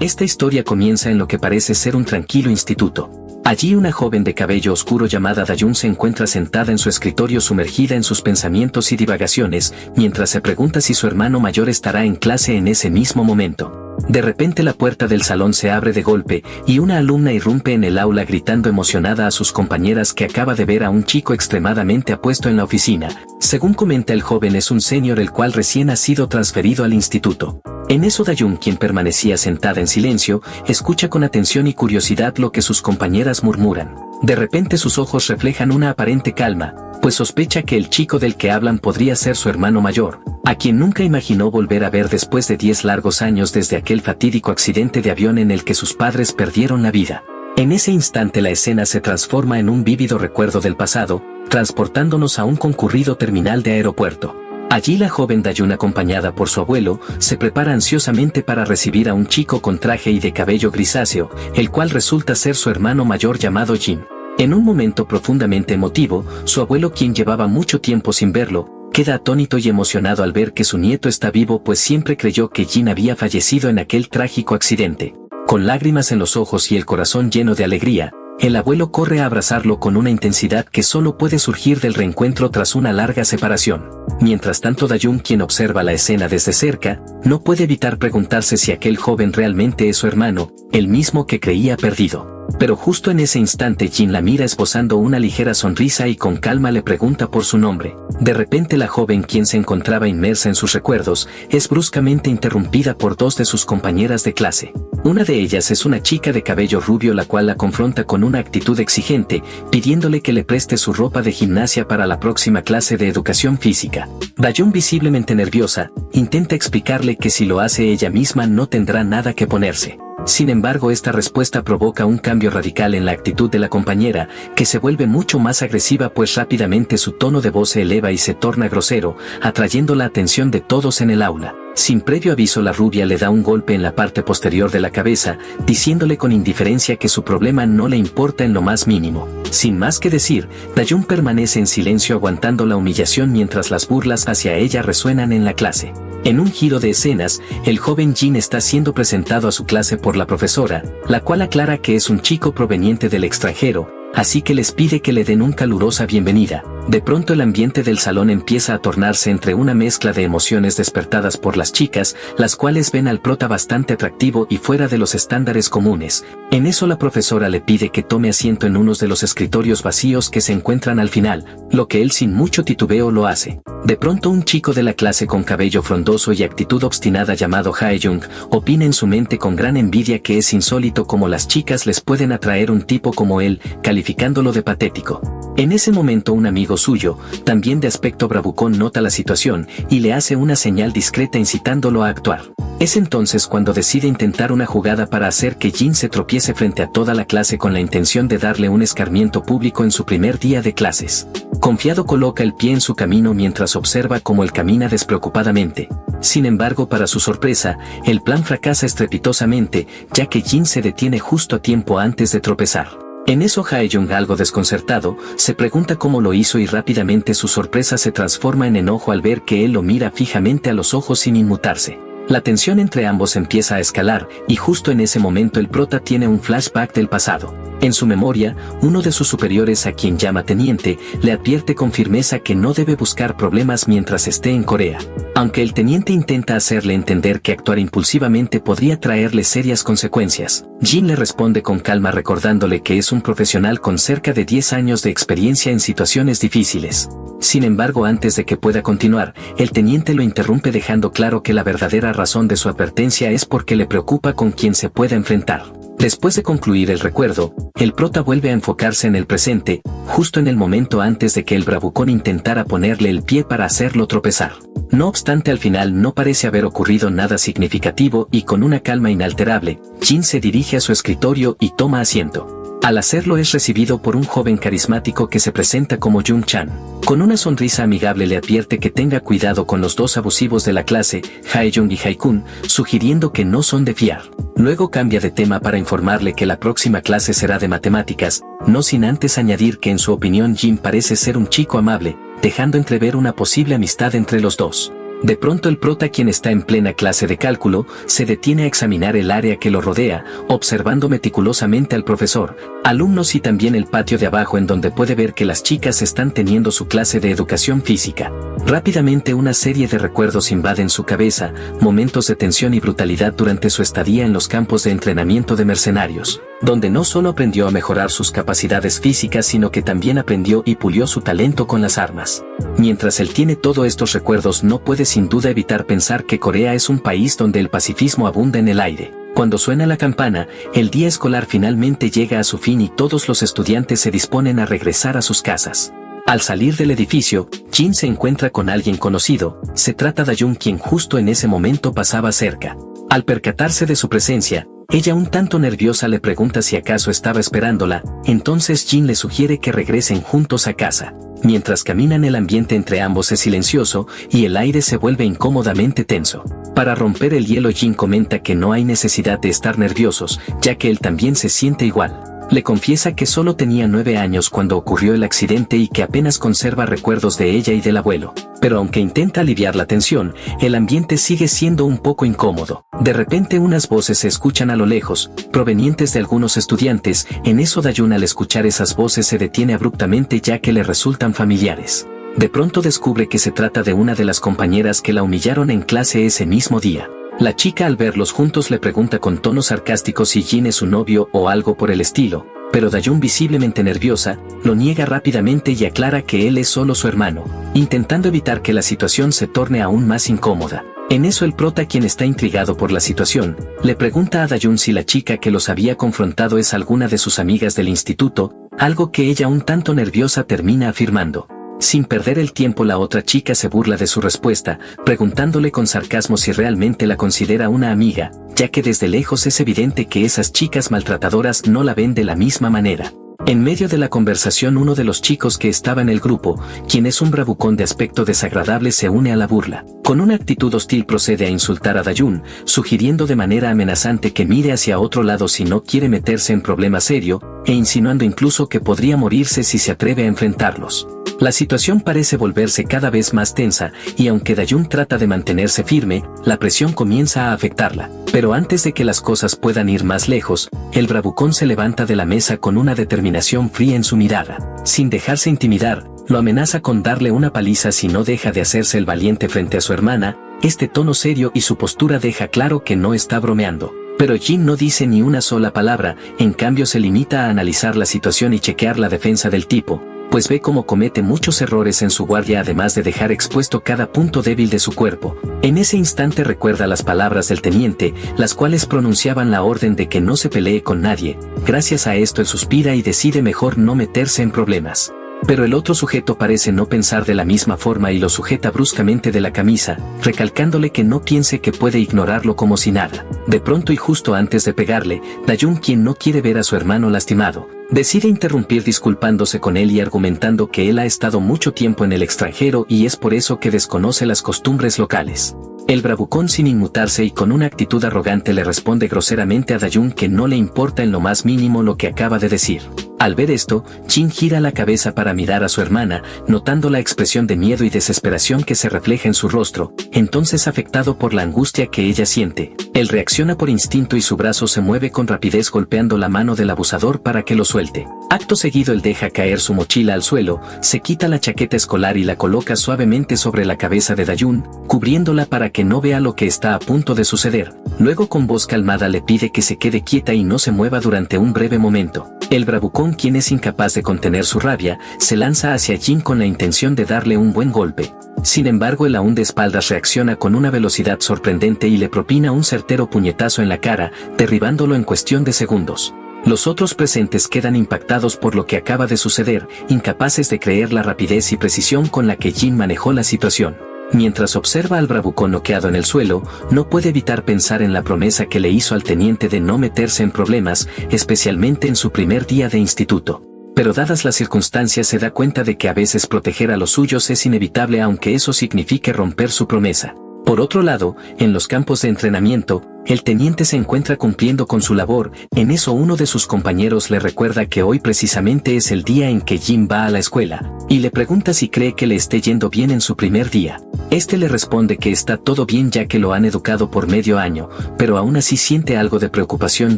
Esta historia comienza en lo que parece ser un tranquilo instituto. Allí una joven de cabello oscuro llamada Dayun se encuentra sentada en su escritorio sumergida en sus pensamientos y divagaciones, mientras se pregunta si su hermano mayor estará en clase en ese mismo momento. De repente la puerta del salón se abre de golpe, y una alumna irrumpe en el aula gritando emocionada a sus compañeras que acaba de ver a un chico extremadamente apuesto en la oficina. Según comenta el joven, es un senior el cual recién ha sido transferido al instituto. En eso Dayun, quien permanecía sentada en silencio, escucha con atención y curiosidad lo que sus compañeras murmuran. De repente sus ojos reflejan una aparente calma, pues sospecha que el chico del que hablan podría ser su hermano mayor, a quien nunca imaginó volver a ver después de 10 largos años desde aquel fatídico accidente de avión en el que sus padres perdieron la vida. En ese instante la escena se transforma en un vívido recuerdo del pasado, transportándonos a un concurrido terminal de aeropuerto. Allí la joven Dayun, acompañada por su abuelo, se prepara ansiosamente para recibir a un chico con traje y de cabello grisáceo, el cual resulta ser su hermano mayor llamado Jin. En un momento profundamente emotivo, su abuelo, quien llevaba mucho tiempo sin verlo, queda atónito y emocionado al ver que su nieto está vivo, pues siempre creyó que Jin había fallecido en aquel trágico accidente. Con lágrimas en los ojos y el corazón lleno de alegría, el abuelo corre a abrazarlo con una intensidad que solo puede surgir del reencuentro tras una larga separación. Mientras tanto Dayun, quien observa la escena desde cerca, no puede evitar preguntarse si aquel joven realmente es su hermano, el mismo que creía perdido. Pero justo en ese instante Jin la mira esbozando una ligera sonrisa y con calma le pregunta por su nombre. De repente la joven, quien se encontraba inmersa en sus recuerdos, es bruscamente interrumpida por dos de sus compañeras de clase. Una de ellas es una chica de cabello rubio, la cual la confronta con una actitud exigente, pidiéndole que le preste su ropa de gimnasia para la próxima clase de educación física. Dayun, visiblemente nerviosa, intenta explicarle que si lo hace ella misma no tendrá nada que ponerse. Sin embargo, esta respuesta provoca un cambio radical en la actitud de la compañera, que se vuelve mucho más agresiva, pues rápidamente su tono de voz se eleva y se torna grosero, atrayendo la atención de todos en el aula. Sin previo aviso, la rubia le da un golpe en la parte posterior de la cabeza, diciéndole con indiferencia que su problema no le importa en lo más mínimo. Sin más que decir, Dayun permanece en silencio aguantando la humillación mientras las burlas hacia ella resuenan en la clase. En un giro de escenas, el joven Jin está siendo presentado a su clase por la profesora, la cual aclara que es un chico proveniente del extranjero, así que les pide que le den una calurosa bienvenida. De pronto el ambiente del salón empieza a tornarse entre una mezcla de emociones despertadas por las chicas, las cuales ven al prota bastante atractivo y fuera de los estándares comunes. En eso la profesora le pide que tome asiento en uno de los escritorios vacíos que se encuentran al final, lo que él sin mucho titubeo lo hace. De pronto un chico de la clase con cabello frondoso y actitud obstinada llamado Hae-jung, opina en su mente con gran envidia que es insólito cómo las chicas les pueden atraer un tipo como él, calificándolo de patético. En ese momento un amigo suyo, también de aspecto bravucón, nota la situación y le hace una señal discreta incitándolo a actuar. Es entonces cuando decide intentar una jugada para hacer que Jin se tropiece frente a toda la clase con la intención de darle un escarmiento público en su primer día de clases. Confiado coloca el pie en su camino mientras observa cómo él camina despreocupadamente. Sin embargo, para su sorpresa, el plan fracasa estrepitosamente, ya que Jin se detiene justo a tiempo antes de tropezar. En eso Hae-jung, algo desconcertado, se pregunta cómo lo hizo y rápidamente su sorpresa se transforma en enojo al ver que él lo mira fijamente a los ojos sin inmutarse. La tensión entre ambos empieza a escalar y justo en ese momento el prota tiene un flashback del pasado. En su memoria, uno de sus superiores, a quien llama teniente, le advierte con firmeza que no debe buscar problemas mientras esté en Corea. Aunque el teniente intenta hacerle entender que actuar impulsivamente podría traerle serias consecuencias, Jin le responde con calma recordándole que es un profesional con cerca de 10 años de experiencia en situaciones difíciles. Sin embargo, antes de que pueda continuar, el teniente lo interrumpe dejando claro que la verdadera razón de su advertencia es porque le preocupa con quién se pueda enfrentar. Después de concluir el recuerdo, el prota vuelve a enfocarse en el presente, justo en el momento antes de que el bravucón intentara ponerle el pie para hacerlo tropezar. No obstante, al final no parece haber ocurrido nada significativo y con una calma inalterable, Jin se dirige a su escritorio y toma asiento. Al hacerlo es recibido por un joven carismático que se presenta como Jung Chan. Con una sonrisa amigable le advierte que tenga cuidado con los dos abusivos de la clase, Hae-jung y Hae-kun, sugiriendo que no son de fiar. Luego cambia de tema para informarle que la próxima clase será de matemáticas, no sin antes añadir que en su opinión Jin parece ser un chico amable, dejando entrever una posible amistad entre los dos. De pronto el prota, quien está en plena clase de cálculo, se detiene a examinar el área que lo rodea, observando meticulosamente al profesor, alumnos y también el patio de abajo, en donde puede ver que las chicas están teniendo su clase de educación física. Rápidamente una serie de recuerdos invaden su cabeza, momentos de tensión y brutalidad durante su estadía en los campos de entrenamiento de mercenarios, donde no solo aprendió a mejorar sus capacidades físicas, sino que también aprendió y pulió su talento con las armas. Mientras él tiene todos estos recuerdos, no puede sin duda evitar pensar que Corea es un país donde el pacifismo abunda en el aire. Cuando suena la campana, el día escolar finalmente llega a su fin y todos los estudiantes se disponen a regresar a sus casas. Al salir del edificio, Jin se encuentra con alguien conocido. Se trata de Dayun, quien justo en ese momento pasaba cerca. Al percatarse de su presencia, ella, un tanto nerviosa, le pregunta si acaso estaba esperándola. Entonces Jin le sugiere que regresen juntos a casa. Mientras caminan, el ambiente entre ambos es silencioso y el aire se vuelve incómodamente tenso. Para romper el hielo, Jin comenta que no hay necesidad de estar nerviosos, ya que él también se siente igual. Le confiesa que solo tenía 9 años cuando ocurrió el accidente y que apenas conserva recuerdos de ella y del abuelo. Pero aunque intenta aliviar la tensión, el ambiente sigue siendo un poco incómodo. De repente unas voces se escuchan a lo lejos, provenientes de algunos estudiantes. En eso Dayun, al escuchar esas voces, se detiene abruptamente, ya que le resultan familiares. De pronto descubre que se trata de una de las compañeras que la humillaron en clase ese mismo día. La chica, al verlos juntos, le pregunta con tono sarcástico si Jin es su novio o algo por el estilo, pero Dayun, visiblemente nerviosa, lo niega rápidamente y aclara que él es solo su hermano, intentando evitar que la situación se torne aún más incómoda. En eso el prota, quien está intrigado por la situación, le pregunta a Dayun si la chica que los había confrontado es alguna de sus amigas del instituto, algo que ella, un tanto nerviosa, termina afirmando. Sin perder el tiempo, la otra chica se burla de su respuesta, preguntándole con sarcasmo si realmente la considera una amiga, ya que desde lejos es evidente que esas chicas maltratadoras no la ven de la misma manera. En medio de la conversación, uno de los chicos que estaba en el grupo, quien es un bravucón de aspecto desagradable, se une a la burla. Con una actitud hostil procede a insultar a Dayun, sugiriendo de manera amenazante que mire hacia otro lado si no quiere meterse en problema serio, e insinuando incluso que podría morirse si se atreve a enfrentarlos. La situación parece volverse cada vez más tensa, y aunque Dayun trata de mantenerse firme, la presión comienza a afectarla. Pero antes de que las cosas puedan ir más lejos, el bravucón se levanta de la mesa con una determinación fría en su mirada. Sin dejarse intimidar, lo amenaza con darle una paliza si no deja de hacerse el valiente frente a su hermana. Este tono serio y su postura deja claro que no está bromeando. Pero Jin no dice ni una sola palabra, en cambio se limita a analizar la situación y chequear la defensa del tipo, pues ve cómo comete muchos errores en su guardia, además de dejar expuesto cada punto débil de su cuerpo. En ese instante recuerda las palabras del teniente, las cuales pronunciaban la orden de que no se pelee con nadie. Gracias a esto él suspira y decide mejor no meterse en problemas. Pero el otro sujeto parece no pensar de la misma forma y lo sujeta bruscamente de la camisa, recalcándole que no piense que puede ignorarlo como si nada. De pronto, y justo antes de pegarle, Dayun, quien no quiere ver a su hermano lastimado, decide interrumpir, disculpándose con él y argumentando que él ha estado mucho tiempo en el extranjero y es por eso que desconoce las costumbres locales. El bravucón, sin inmutarse y con una actitud arrogante, le responde groseramente a Dayun que no le importa en lo más mínimo lo que acaba de decir. Al ver esto, Jin gira la cabeza para mirar a su hermana, notando la expresión de miedo y desesperación que se refleja en su rostro. Entonces, afectado por la angustia que ella siente, él reacciona por instinto y su brazo se mueve con rapidez, golpeando la mano del abusador para que lo suelte. Acto seguido, él deja caer su mochila al suelo, se quita la chaqueta escolar y la coloca suavemente sobre la cabeza de Dayun, cubriéndola para que no vea lo que está a punto de suceder. Luego, con voz calmada, le pide que se quede quieta y no se mueva durante un breve momento. El bravucón, quien es incapaz de contener su rabia, se lanza hacia Jin con la intención de darle un buen golpe. Sin embargo, él, aún de espaldas, reacciona con una velocidad sorprendente y le propina un certero puñetazo en la cara, derribándolo en cuestión de segundos. Los otros presentes quedan impactados por lo que acaba de suceder, incapaces de creer la rapidez y precisión con la que Jin manejó la situación. Mientras observa al bravucón noqueado en el suelo, no puede evitar pensar en la promesa que le hizo al teniente de no meterse en problemas, especialmente en su primer día de instituto. Pero dadas las circunstancias, se da cuenta de que a veces proteger a los suyos es inevitable, aunque eso signifique romper su promesa. Por otro lado, en los campos de entrenamiento, el teniente se encuentra cumpliendo con su labor. En eso uno de sus compañeros le recuerda que hoy precisamente es el día en que Jin va a la escuela, y le pregunta si cree que le esté yendo bien en su primer día. Este le responde que está todo bien ya que lo han educado por medio año, pero aún así siente algo de preocupación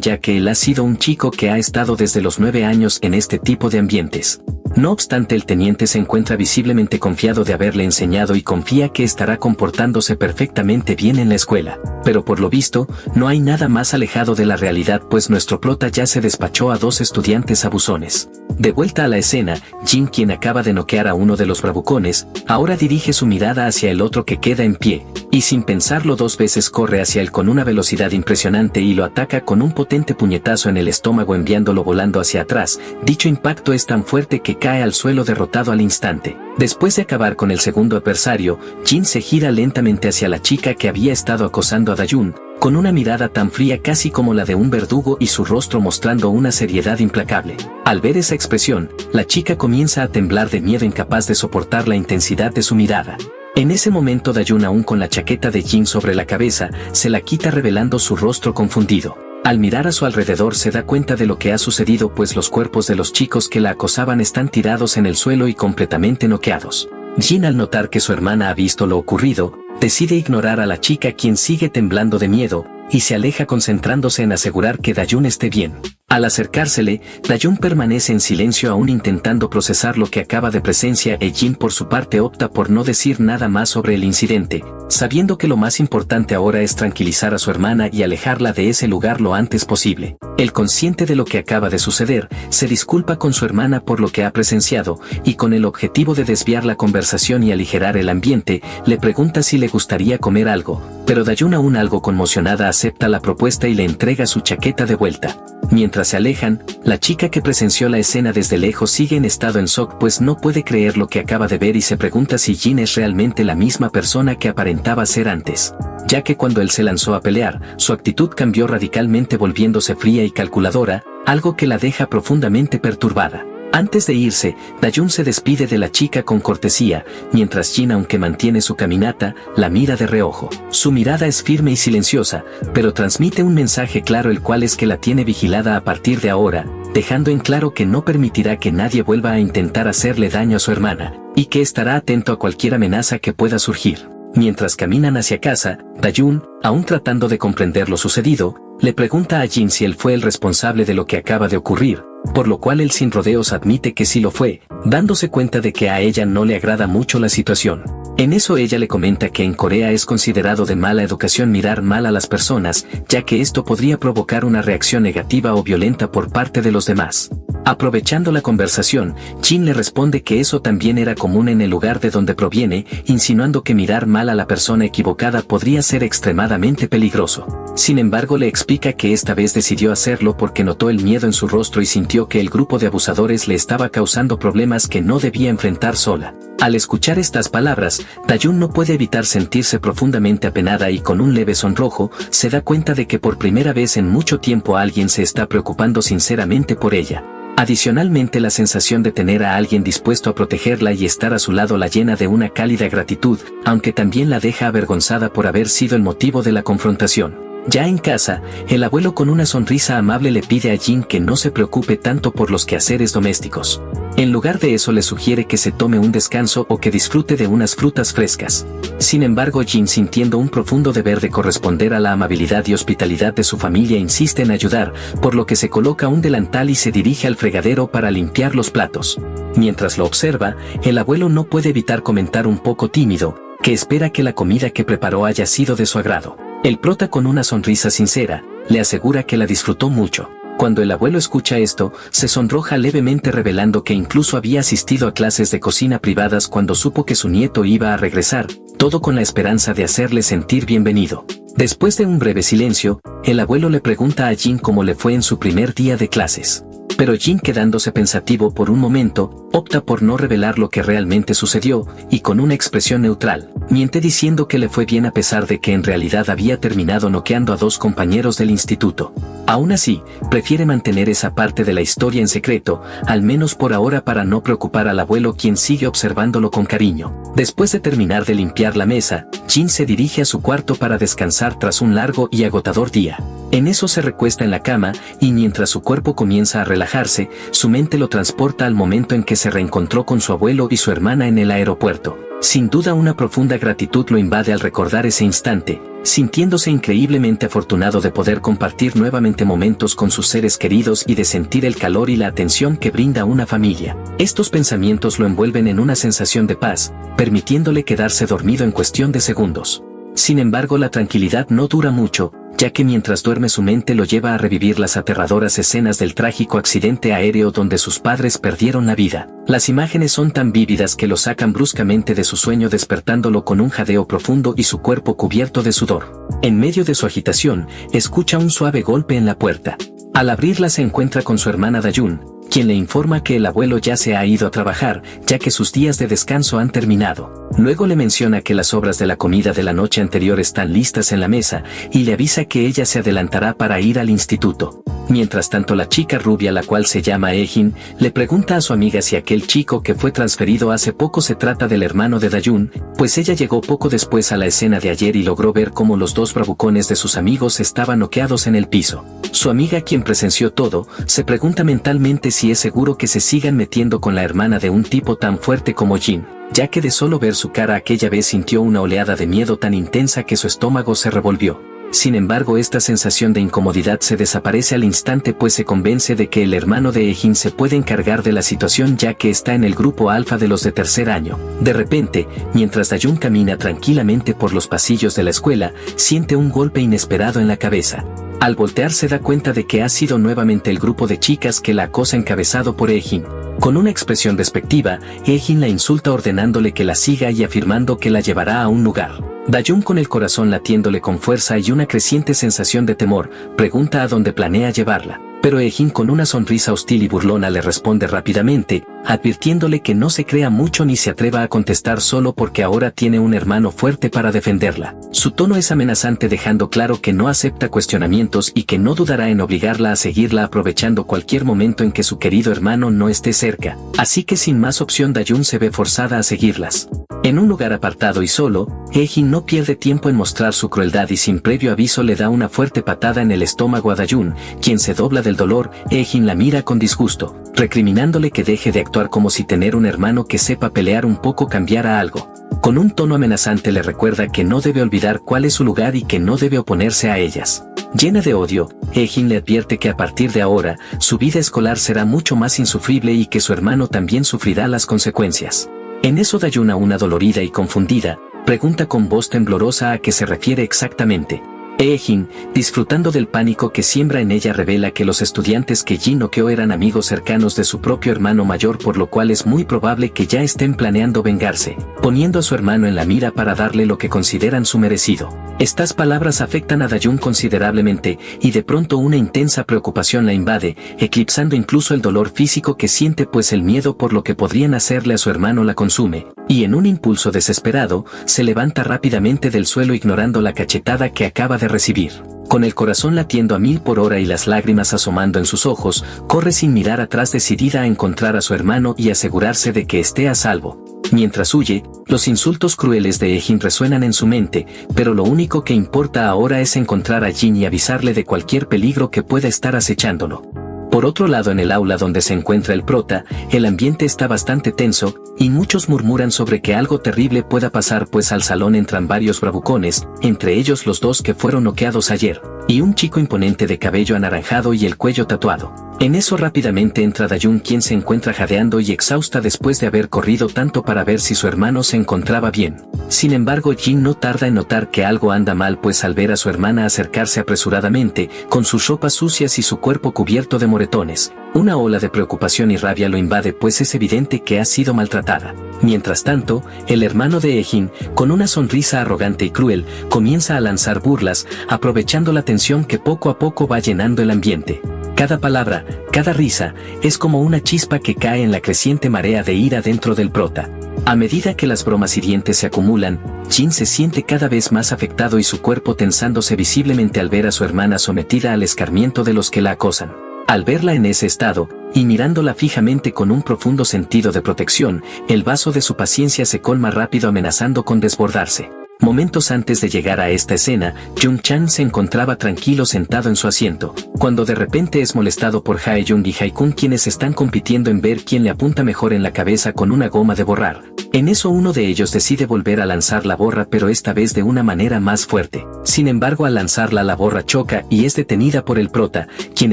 ya que él ha sido un chico que ha estado desde los 9 años en este tipo de ambientes. No obstante, el teniente se encuentra visiblemente confiado de haberle enseñado y confía que estará comportándose perfectamente bien en la escuela. Pero por lo visto, no hay nada más alejado de la realidad pues nuestro prota ya se despachó a 2 estudiantes abusones. De vuelta a la escena, Jin, quien acaba de noquear a uno de los bravucones, ahora dirige su mirada hacia el otro que queda en pie, y sin pensarlo 2 veces corre hacia él con una velocidad impresionante y lo ataca con un potente puñetazo en el estómago enviándolo volando hacia atrás. Dicho impacto es tan fuerte que cae al suelo derrotado al instante. Después de acabar con el segundo adversario, Jin se gira lentamente hacia la chica que había estado acosando a Dayun, con una mirada tan fría casi como la de un verdugo y su rostro mostrando una seriedad implacable. Al ver esa expresión, la chica comienza a temblar de miedo, incapaz de soportar la intensidad de su mirada. En ese momento Dayun, aún con la chaqueta de Jin sobre la cabeza, se la quita revelando su rostro confundido. Al mirar a su alrededor se da cuenta de lo que ha sucedido pues los cuerpos de los chicos que la acosaban están tirados en el suelo y completamente noqueados. Jin, al notar que su hermana ha visto lo ocurrido, decide ignorar a la chica, quien sigue temblando de miedo, y se aleja concentrándose en asegurar que Dayun esté bien. Al acercársele, Dayun permanece en silencio aún intentando procesar lo que acaba de presenciar y Jin por su parte opta por no decir nada más sobre el incidente, sabiendo que lo más importante ahora es tranquilizar a su hermana y alejarla de ese lugar lo antes posible. Él, consciente de lo que acaba de suceder, se disculpa con su hermana por lo que ha presenciado, y con el objetivo de desviar la conversación y aligerar el ambiente, le pregunta si le gustaría comer algo, pero Dayun, aún algo conmocionada, acepta la propuesta y le entrega su chaqueta de vuelta. Mientras se alejan, la chica que presenció la escena desde lejos sigue en estado en shock pues no puede creer lo que acaba de ver y se pregunta si Jin es realmente la misma persona que aparentaba ser antes, ya que cuando él se lanzó a pelear, su actitud cambió radicalmente volviéndose fría y calculadora, algo que la deja profundamente perturbada. Antes de irse, Dayun se despide de la chica con cortesía, mientras Jin, aunque mantiene su caminata, la mira de reojo. Su mirada es firme y silenciosa, pero transmite un mensaje claro, el cual es que la tiene vigilada a partir de ahora, dejando en claro que no permitirá que nadie vuelva a intentar hacerle daño a su hermana, y que estará atento a cualquier amenaza que pueda surgir. Mientras caminan hacia casa, Dayun, aún tratando de comprender lo sucedido, le pregunta a Jin si él fue el responsable de lo que acaba de ocurrir, por lo cual él sin rodeos admite que sí lo fue, dándose cuenta de que a ella no le agrada mucho la situación. En eso ella le comenta que en Corea es considerado de mala educación mirar mal a las personas, ya que esto podría provocar una reacción negativa o violenta por parte de los demás. Aprovechando la conversación, Jin le responde que eso también era común en el lugar de donde proviene, insinuando que mirar mal a la persona equivocada podría ser extremadamente peligroso. Sin embargo, le explica que esta vez decidió hacerlo porque notó el miedo en su rostro y sintió que el grupo de abusadores le estaba causando problemas que no debía enfrentar sola. Al escuchar estas palabras, Dayun no puede evitar sentirse profundamente apenada y con un leve sonrojo, se da cuenta de que por primera vez en mucho tiempo alguien se está preocupando sinceramente por ella. Adicionalmente, la sensación de tener a alguien dispuesto a protegerla y estar a su lado la llena de una cálida gratitud, aunque también la deja avergonzada por haber sido el motivo de la confrontación. Ya en casa, el abuelo con una sonrisa amable le pide a Jin que no se preocupe tanto por los quehaceres domésticos. En lugar de eso le sugiere que se tome un descanso o que disfrute de unas frutas frescas. Sin embargo, Jin, sintiendo un profundo deber de corresponder a la amabilidad y hospitalidad de su familia, insiste en ayudar, por lo que se coloca un delantal y se dirige al fregadero para limpiar los platos. Mientras lo observa, el abuelo no puede evitar comentar un poco tímido, que espera que la comida que preparó haya sido de su agrado. El prota, con una sonrisa sincera, le asegura que la disfrutó mucho. Cuando el abuelo escucha esto, se sonroja levemente revelando que incluso había asistido a clases de cocina privadas cuando supo que su nieto iba a regresar, todo con la esperanza de hacerle sentir bienvenido. Después de un breve silencio, el abuelo le pregunta a Jin cómo le fue en su primer día de clases. Pero Jin, quedándose pensativo por un momento, opta por no revelar lo que realmente sucedió, y con una expresión neutral, Miente diciendo que le fue bien a pesar de que en realidad había terminado noqueando a 2 compañeros del instituto. Aún así, prefiere mantener esa parte de la historia en secreto, al menos por ahora para no preocupar al abuelo quien sigue observándolo con cariño. Después de terminar de limpiar la mesa, Jin se dirige a su cuarto para descansar tras un largo y agotador día. En eso se recuesta en la cama, y mientras su cuerpo comienza a relajarse, su mente lo transporta al momento en que se reencontró con su abuelo y su hermana en el aeropuerto. Sin duda una profunda gratitud lo invade al recordar ese instante, sintiéndose increíblemente afortunado de poder compartir nuevamente momentos con sus seres queridos y de sentir el calor y la atención que brinda una familia. Estos pensamientos lo envuelven en una sensación de paz, permitiéndole quedarse dormido en cuestión de segundos. Sin embargo, la tranquilidad no dura mucho, ya que mientras duerme su mente lo lleva a revivir las aterradoras escenas del trágico accidente aéreo donde sus padres perdieron la vida. Las imágenes son tan vívidas que lo sacan bruscamente de su sueño, despertándolo con un jadeo profundo y su cuerpo cubierto de sudor. En medio de su agitación, escucha un suave golpe en la puerta. Al abrirla se encuentra con su hermana Dayun, quien le informa que el abuelo ya se ha ido a trabajar, ya que sus días de descanso han terminado. Luego le menciona que las sobras de la comida de la noche anterior están listas en la mesa, y le avisa que ella se adelantará para ir al instituto. Mientras tanto, la chica rubia, la cual se llama Ejin, le pregunta a su amiga si aquel chico que fue transferido hace poco se trata del hermano de Dayun, pues ella llegó poco después a la escena de ayer y logró ver cómo los 2 bravucones de sus amigos estaban noqueados en el piso. Su amiga, quien presenció todo, se pregunta mentalmente si es seguro que se sigan metiendo con la hermana de un tipo tan fuerte como Jin, ya que de solo ver su cara aquella vez sintió una oleada de miedo tan intensa que su estómago se revolvió. Sin embargo, esta sensación de incomodidad se desaparece al instante, pues se convence de que el hermano de Ejin se puede encargar de la situación, ya que está en el grupo alfa de los de tercer año. De repente, mientras Dayun camina tranquilamente por los pasillos de la escuela, siente un golpe inesperado en la cabeza. Al voltear se da cuenta de que ha sido nuevamente el grupo de chicas que la acosa, encabezado por Ejin. Con una expresión despectiva, Ejin la insulta ordenándole que la siga y afirmando que la llevará a un lugar. Dayun, con el corazón latiéndole con fuerza y una creciente sensación de temor, pregunta a dónde planea llevarla. Pero Ejin, con una sonrisa hostil y burlona, le responde rápidamente, advirtiéndole que no se crea mucho ni se atreva a contestar solo porque ahora tiene un hermano fuerte para defenderla. Su tono es amenazante, dejando claro que no acepta cuestionamientos y que no dudará en obligarla a seguirla, aprovechando cualquier momento en que su querido hermano no esté cerca. Así que sin más opción, Dayun se ve forzada a seguirlas. En un lugar apartado y solo, Ejin no pierde tiempo en mostrar su crueldad y sin previo aviso le da una fuerte patada en el estómago a Dayun, quien se dobla del dolor. Ejin la mira con disgusto, recriminándole que deje de actuar como si tener un hermano que sepa pelear un poco cambiara algo. Con un tono amenazante le recuerda que no debe olvidar cuál es su lugar y que no debe oponerse a ellas. Llena de odio, Ejin le advierte que a partir de ahora, su vida escolar será mucho más insufrible y que su hermano también sufrirá las consecuencias. En eso, Dayun, una dolorida y confundida, pregunta con voz temblorosa a qué se refiere exactamente. Ejin, disfrutando del pánico que siembra en ella, revela que los estudiantes que Jin noqueó eran amigos cercanos de su propio hermano mayor, por lo cual es muy probable que ya estén planeando vengarse, poniendo a su hermano en la mira para darle lo que consideran su merecido. Estas palabras afectan a Dayun considerablemente, y de pronto una intensa preocupación la invade, eclipsando incluso el dolor físico que siente, pues el miedo por lo que podrían hacerle a su hermano la consume, y en un impulso desesperado, se levanta rápidamente del suelo, ignorando la cachetada que acaba de recibir. Con el corazón latiendo a 1000 por hora y las lágrimas asomando en sus ojos, corre sin mirar atrás, decidida a encontrar a su hermano y asegurarse de que esté a salvo. Mientras huye, los insultos crueles de Ejin resuenan en su mente, pero lo único que importa ahora es encontrar a Jin y avisarle de cualquier peligro que pueda estar acechándolo. Por otro lado, en el aula donde se encuentra el prota, el ambiente está bastante tenso, y muchos murmuran sobre que algo terrible pueda pasar, pues al salón entran varios bravucones, entre ellos los 2 que fueron noqueados ayer, y un chico imponente de cabello anaranjado y el cuello tatuado. En eso rápidamente entra Dayun, quien se encuentra jadeando y exhausta después de haber corrido tanto para ver si su hermano se encontraba bien. Sin embargo, Jin no tarda en notar que algo anda mal, pues al ver a su hermana acercarse apresuradamente, con sus ropas sucias y su cuerpo cubierto de moretones, una ola de preocupación y rabia lo invade, pues es evidente que ha sido maltratada. Mientras tanto, el hermano de Ejin, con una sonrisa arrogante y cruel, comienza a lanzar burlas, aprovechando la tensión que poco a poco va llenando el ambiente. Cada palabra, cada risa, es como una chispa que cae en la creciente marea de ira dentro del prota. A medida que las bromas hirientes se acumulan, Jin se siente cada vez más afectado y su cuerpo tensándose visiblemente al ver a su hermana sometida al escarmiento de los que la acosan. Al verla en ese estado, y mirándola fijamente con un profundo sentido de protección, el vaso de su paciencia se colma rápido amenazando con desbordarse. Momentos antes de llegar a esta escena, Jung-chan se encontraba tranquilo sentado en su asiento, cuando de repente es molestado por Hae-jung y Hae-kun, quienes están compitiendo en ver quién le apunta mejor en la cabeza con una goma de borrar. En eso uno de ellos decide volver a lanzar la borra, pero esta vez de una manera más fuerte. Sin embargo, al lanzarla la borra choca y es detenida por el prota, quien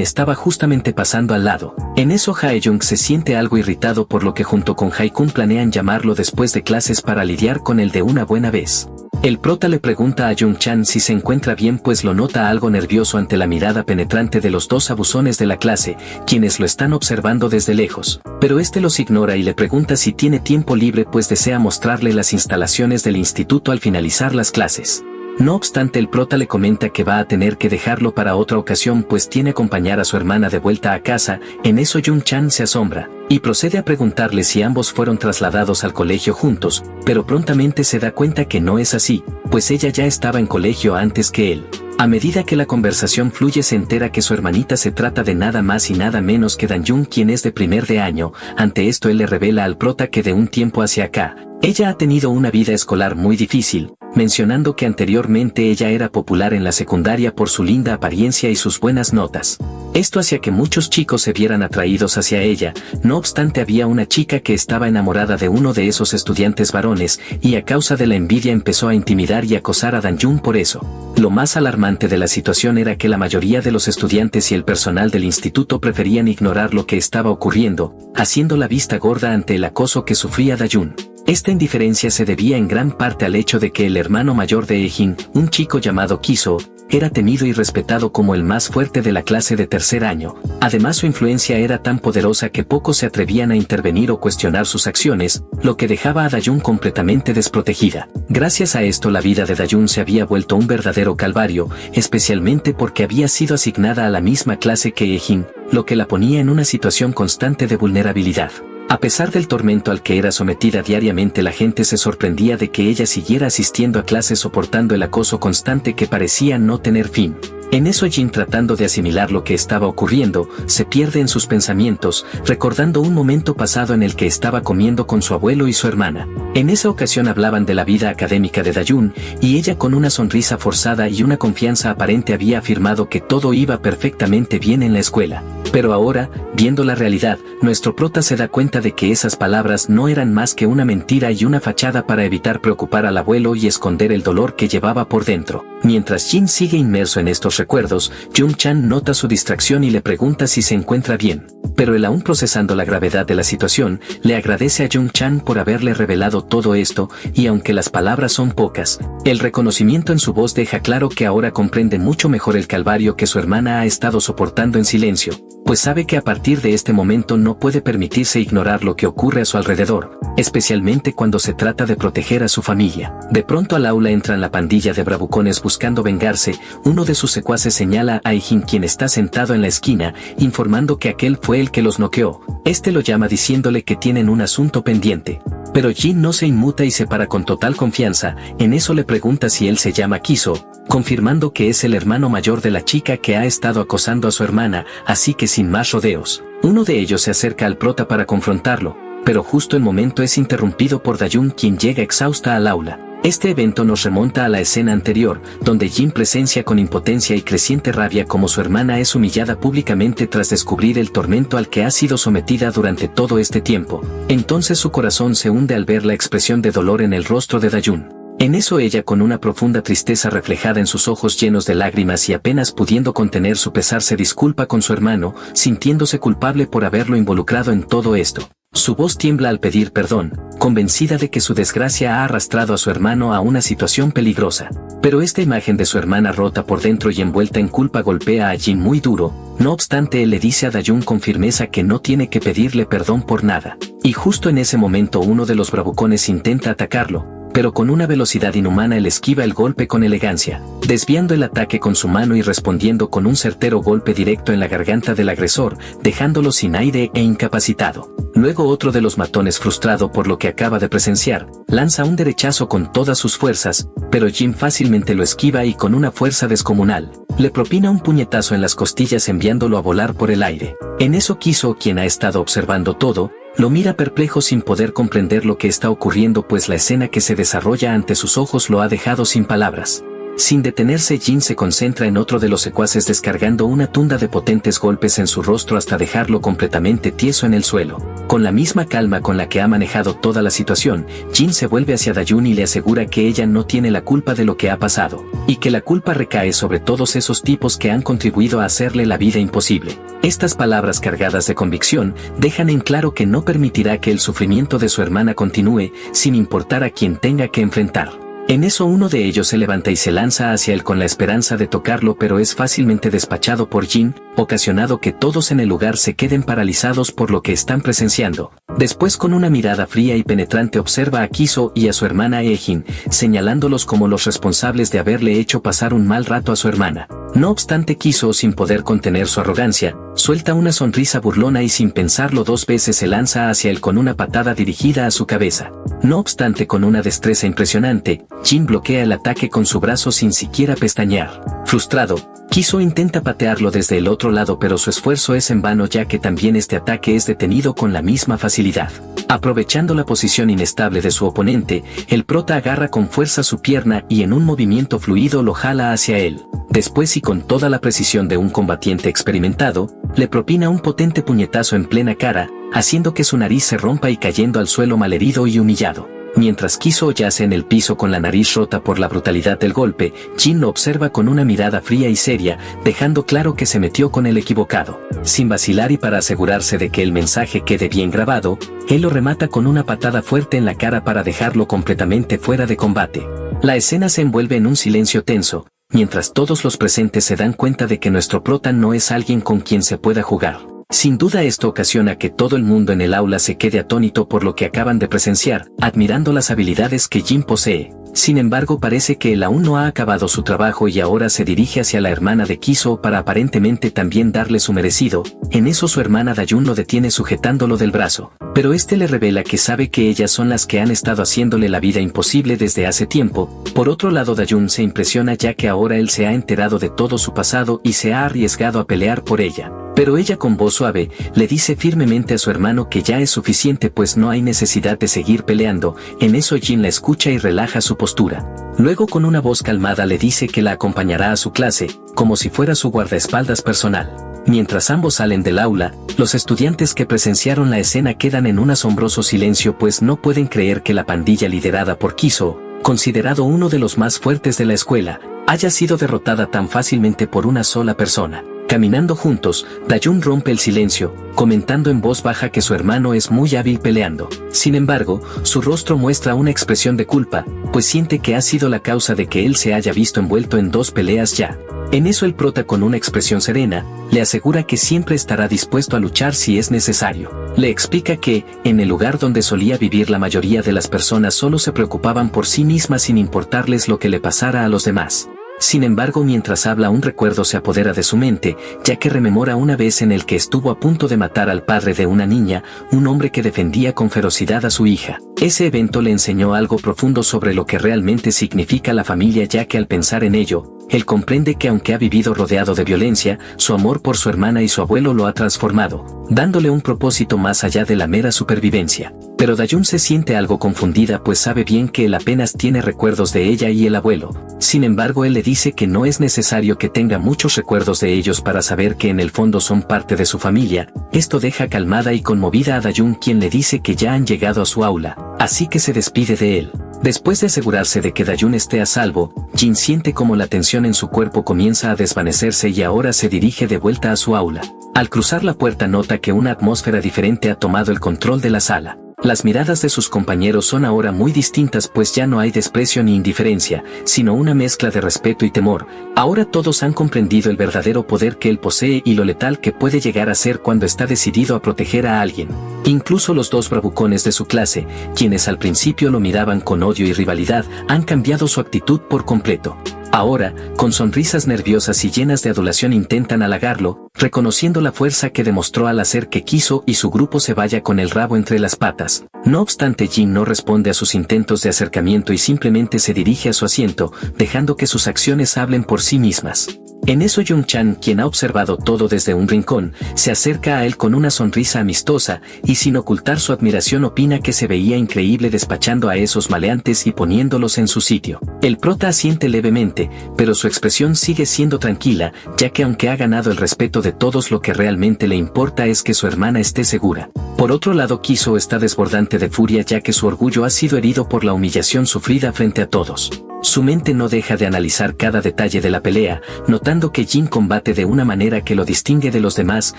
estaba justamente pasando al lado. En eso Hae-jung se siente algo irritado, por lo que junto con Hae-kun planean llamarlo después de clases para lidiar con él de una buena vez. El prota le pregunta a Jung-chan si se encuentra bien, pues lo nota algo nervioso ante la mirada penetrante de los dos abusones de la clase, quienes lo están observando desde lejos. Pero este los ignora y le pregunta si tiene tiempo libre, pues desea mostrarle las instalaciones del instituto al finalizar las clases. No obstante, el prota le comenta que va a tener que dejarlo para otra ocasión, pues tiene que acompañar a su hermana de vuelta a casa. En eso Jung-chan se asombra y procede a preguntarle si ambos fueron trasladados al colegio juntos, pero prontamente se da cuenta que no es así, pues ella ya estaba en colegio antes que él. A medida que la conversación fluye, se entera que su hermanita se trata de nada más y nada menos que Dan-jun, quien es de primer de año. Ante esto él le revela al prota que de un tiempo hacia acá, ella ha tenido una vida escolar muy difícil, mencionando que anteriormente ella era popular en la secundaria por su linda apariencia y sus buenas notas. Esto hacía que muchos chicos se vieran atraídos hacia ella. No obstante, había una chica que estaba enamorada de uno de esos estudiantes varones, y a causa de la envidia empezó a intimidar y acosar a Dan-jun por eso. Lo más alarmante de la situación era que la mayoría de los estudiantes y el personal del instituto preferían ignorar lo que estaba ocurriendo, haciendo la vista gorda ante el acoso que sufría Dan-jun. Esta indiferencia se debía en gran parte al hecho de que el hermano mayor de Hae-jin, un chico llamado Kiso, era temido y respetado como el más fuerte de la clase de tercer año. Además, su influencia era tan poderosa que pocos se atrevían a intervenir o cuestionar sus acciones, lo que dejaba a Dan-jun completamente desprotegida. Gracias a esto, la vida de Dan-jun se había vuelto un verdadero calvario, especialmente porque había sido asignada a la misma clase que Hae-jin, lo que la ponía en una situación constante de vulnerabilidad. A pesar del tormento al que era sometida diariamente, la gente se sorprendía de que ella siguiera asistiendo a clases soportando el acoso constante que parecía no tener fin. En eso Jin, tratando de asimilar lo que estaba ocurriendo, se pierde en sus pensamientos, recordando un momento pasado en el que estaba comiendo con su abuelo y su hermana. En esa ocasión hablaban de la vida académica de Dan-jun, y ella con una sonrisa forzada y una confianza aparente había afirmado que todo iba perfectamente bien en la escuela. Pero ahora, viendo la realidad, nuestro prota se da cuenta de que esas palabras no eran más que una mentira y una fachada para evitar preocupar al abuelo y esconder el dolor que llevaba por dentro. Mientras Jin sigue inmerso en estos recuerdos, Jung-chan nota su distracción y le pregunta si se encuentra bien. Pero él, aún procesando la gravedad de la situación, le agradece a Jung-chan por haberle revelado todo esto, y aunque las palabras son pocas, el reconocimiento en su voz deja claro que ahora comprende mucho mejor el calvario que su hermana ha estado soportando en silencio, pues sabe que a partir de este momento no puede permitirse ignorar lo que ocurre a su alrededor, especialmente cuando se trata de proteger a su familia. De pronto al aula entran la pandilla de bravucones buscando vengarse. Uno de sus secuaces señala a Hae-jin, quien está sentado en la esquina, informando que aquel fue el que los noqueó. Este lo llama diciéndole que tienen un asunto pendiente. Pero Jin no se inmuta y se para con total confianza. En eso le pregunta si él se llama Kiso, confirmando que es el hermano mayor de la chica que ha estado acosando a su hermana, así que sin más rodeos, uno de ellos se acerca al prota para confrontarlo, pero justo el momento es interrumpido por Dan-jun, quien llega exhausta al aula. Este evento nos remonta a la escena anterior, donde Jin presencia con impotencia y creciente rabia cómo su hermana es humillada públicamente tras descubrir el tormento al que ha sido sometida durante todo este tiempo. Entonces su corazón se hunde al ver la expresión de dolor en el rostro de Dan-jun. En eso ella, con una profunda tristeza reflejada en sus ojos llenos de lágrimas y apenas pudiendo contener su pesar, se disculpa con su hermano, sintiéndose culpable por haberlo involucrado en todo esto. Su voz tiembla al pedir perdón, convencida de que su desgracia ha arrastrado a su hermano a una situación peligrosa. Pero esta imagen de su hermana rota por dentro y envuelta en culpa golpea a Jin muy duro. No obstante, él le dice a Dan-jun con firmeza que no tiene que pedirle perdón por nada. Y justo en ese momento uno de los bravucones intenta atacarlo, pero con una velocidad inhumana él esquiva el golpe con elegancia, desviando el ataque con su mano y respondiendo con un certero golpe directo en la garganta del agresor, dejándolo sin aire e incapacitado. Luego otro de los matones, frustrado por lo que acaba de presenciar, lanza un derechazo con todas sus fuerzas, pero Jin fácilmente lo esquiva y con una fuerza descomunal, le propina un puñetazo en las costillas enviándolo a volar por el aire. En eso Kiso, quien ha estado observando todo, lo mira perplejo sin poder comprender lo que está ocurriendo, pues la escena que se desarrolla ante sus ojos lo ha dejado sin palabras. Sin detenerse, Jin se concentra en otro de los secuaces descargando una tunda de potentes golpes en su rostro hasta dejarlo completamente tieso en el suelo. Con la misma calma con la que ha manejado toda la situación, Jin se vuelve hacia Dayun y le asegura que ella no tiene la culpa de lo que ha pasado, y que la culpa recae sobre todos esos tipos que han contribuido a hacerle la vida imposible. Estas palabras cargadas de convicción dejan en claro que no permitirá que el sufrimiento de su hermana continúe, sin importar a quien tenga que enfrentar. En eso uno de ellos se levanta y se lanza hacia él con la esperanza de tocarlo, pero es fácilmente despachado por Jin, ocasionando que todos en el lugar se queden paralizados por lo que están presenciando. Después, con una mirada fría y penetrante, observa a Kiso y a su hermana Ejin, señalándolos como los responsables de haberle hecho pasar un mal rato a su hermana. No obstante, Kiso, sin poder contener su arrogancia, suelta una sonrisa burlona y sin pensarlo dos veces se lanza hacia él con una patada dirigida a su cabeza. No obstante, con una destreza impresionante, Jin bloquea el ataque con su brazo sin siquiera pestañear. Frustrado, Kiso intenta patearlo desde el otro lado, pero su esfuerzo es en vano, ya que también este ataque es detenido con la misma facilidad. Aprovechando la posición inestable de su oponente, el prota agarra con fuerza su pierna y en un movimiento fluido lo jala hacia él. Después, y con toda la precisión de un combatiente experimentado, le propina un potente puñetazo en plena cara, haciendo que su nariz se rompa y cayendo al suelo malherido y humillado. Mientras Kiso yace en el piso con la nariz rota por la brutalidad del golpe, Jin lo observa con una mirada fría y seria, dejando claro que se metió con el equivocado. Sin vacilar y para asegurarse de que el mensaje quede bien grabado, él lo remata con una patada fuerte en la cara para dejarlo completamente fuera de combate. La escena se envuelve en un silencio tenso, mientras todos los presentes se dan cuenta de que nuestro prota no es alguien con quien se pueda jugar. Sin duda esto ocasiona que todo el mundo en el aula se quede atónito por lo que acaban de presenciar, admirando las habilidades que Jin posee. Sin embargo, parece que él aún no ha acabado su trabajo y ahora se dirige hacia la hermana de Kiso para aparentemente también darle su merecido. En eso su hermana Dayun lo detiene sujetándolo del brazo, pero este le revela que sabe que ellas son las que han estado haciéndole la vida imposible desde hace tiempo. Por otro lado, Dayun se impresiona ya que ahora él se ha enterado de todo su pasado y se ha arriesgado a pelear por ella. Pero ella, con voz suave, le dice firmemente a su hermano que ya es suficiente, pues no hay necesidad de seguir peleando. En eso Jin la escucha y relaja su postura. Luego, con una voz calmada, le dice que la acompañará a su clase, como si fuera su guardaespaldas personal. Mientras ambos salen del aula, los estudiantes que presenciaron la escena quedan en un asombroso silencio, pues no pueden creer que la pandilla liderada por Kiso, considerado uno de los más fuertes de la escuela, haya sido derrotada tan fácilmente por una sola persona. Caminando juntos, Dayun rompe el silencio, comentando en voz baja que su hermano es muy hábil peleando. Sin embargo, su rostro muestra una expresión de culpa, pues siente que ha sido la causa de que él se haya visto envuelto en 2 peleas ya. En eso el prota, con una expresión serena, le asegura que siempre estará dispuesto a luchar si es necesario. Le explica que, en el lugar donde solía vivir, la mayoría de las personas solo se preocupaban por sí mismas sin importarles lo que le pasara a los demás. Sin embargo, mientras habla, un recuerdo se apodera de su mente, ya que rememora una vez en el que estuvo a punto de matar al padre de una niña, un hombre que defendía con ferocidad a su hija. Ese evento le enseñó algo profundo sobre lo que realmente significa la familia, ya que al pensar en ello, él comprende que aunque ha vivido rodeado de violencia, su amor por su hermana y su abuelo lo ha transformado, dándole un propósito más allá de la mera supervivencia. Pero Dayun se siente algo confundida, pues sabe bien que él apenas tiene recuerdos de ella y el abuelo. Sin embargo, él le dice que no es necesario que tenga muchos recuerdos de ellos para saber que en el fondo son parte de su familia. Esto deja calmada y conmovida a Dayun, quien le dice que ya han llegado a su aula, así que se despide de él. Después de asegurarse de que Dayun esté a salvo, Jin siente como la tensión en su cuerpo comienza a desvanecerse y ahora se dirige de vuelta a su aula. Al cruzar la puerta nota que una atmósfera diferente ha tomado el control de la sala. Las miradas de sus compañeros son ahora muy distintas, pues ya no hay desprecio ni indiferencia, sino una mezcla de respeto y temor. Ahora todos han comprendido el verdadero poder que él posee y lo letal que puede llegar a ser cuando está decidido a proteger a alguien. Incluso los dos bravucones de su clase, quienes al principio lo miraban con odio y rivalidad, han cambiado su actitud por completo. Ahora, con sonrisas nerviosas y llenas de adulación intentan halagarlo, reconociendo la fuerza que demostró al hacer que quiso y su grupo se vaya con el rabo entre las patas. No obstante, Jin no responde a sus intentos de acercamiento y simplemente se dirige a su asiento, dejando que sus acciones hablen por sí mismas. En eso Jung-chan, quien ha observado todo desde un rincón, se acerca a él con una sonrisa amistosa y sin ocultar su admiración opina que se veía increíble despachando a esos maleantes y poniéndolos en su sitio. El prota asiente levemente, pero su expresión sigue siendo tranquila, ya que aunque ha ganado el respeto de todos, lo que realmente le importa es que su hermana esté segura. Por otro lado, Kiso está desbordante de furia, ya que su orgullo ha sido herido por la humillación sufrida frente a todos. Su mente no deja de analizar cada detalle de la pelea, notando que Jin combate de una manera que lo distingue de los demás,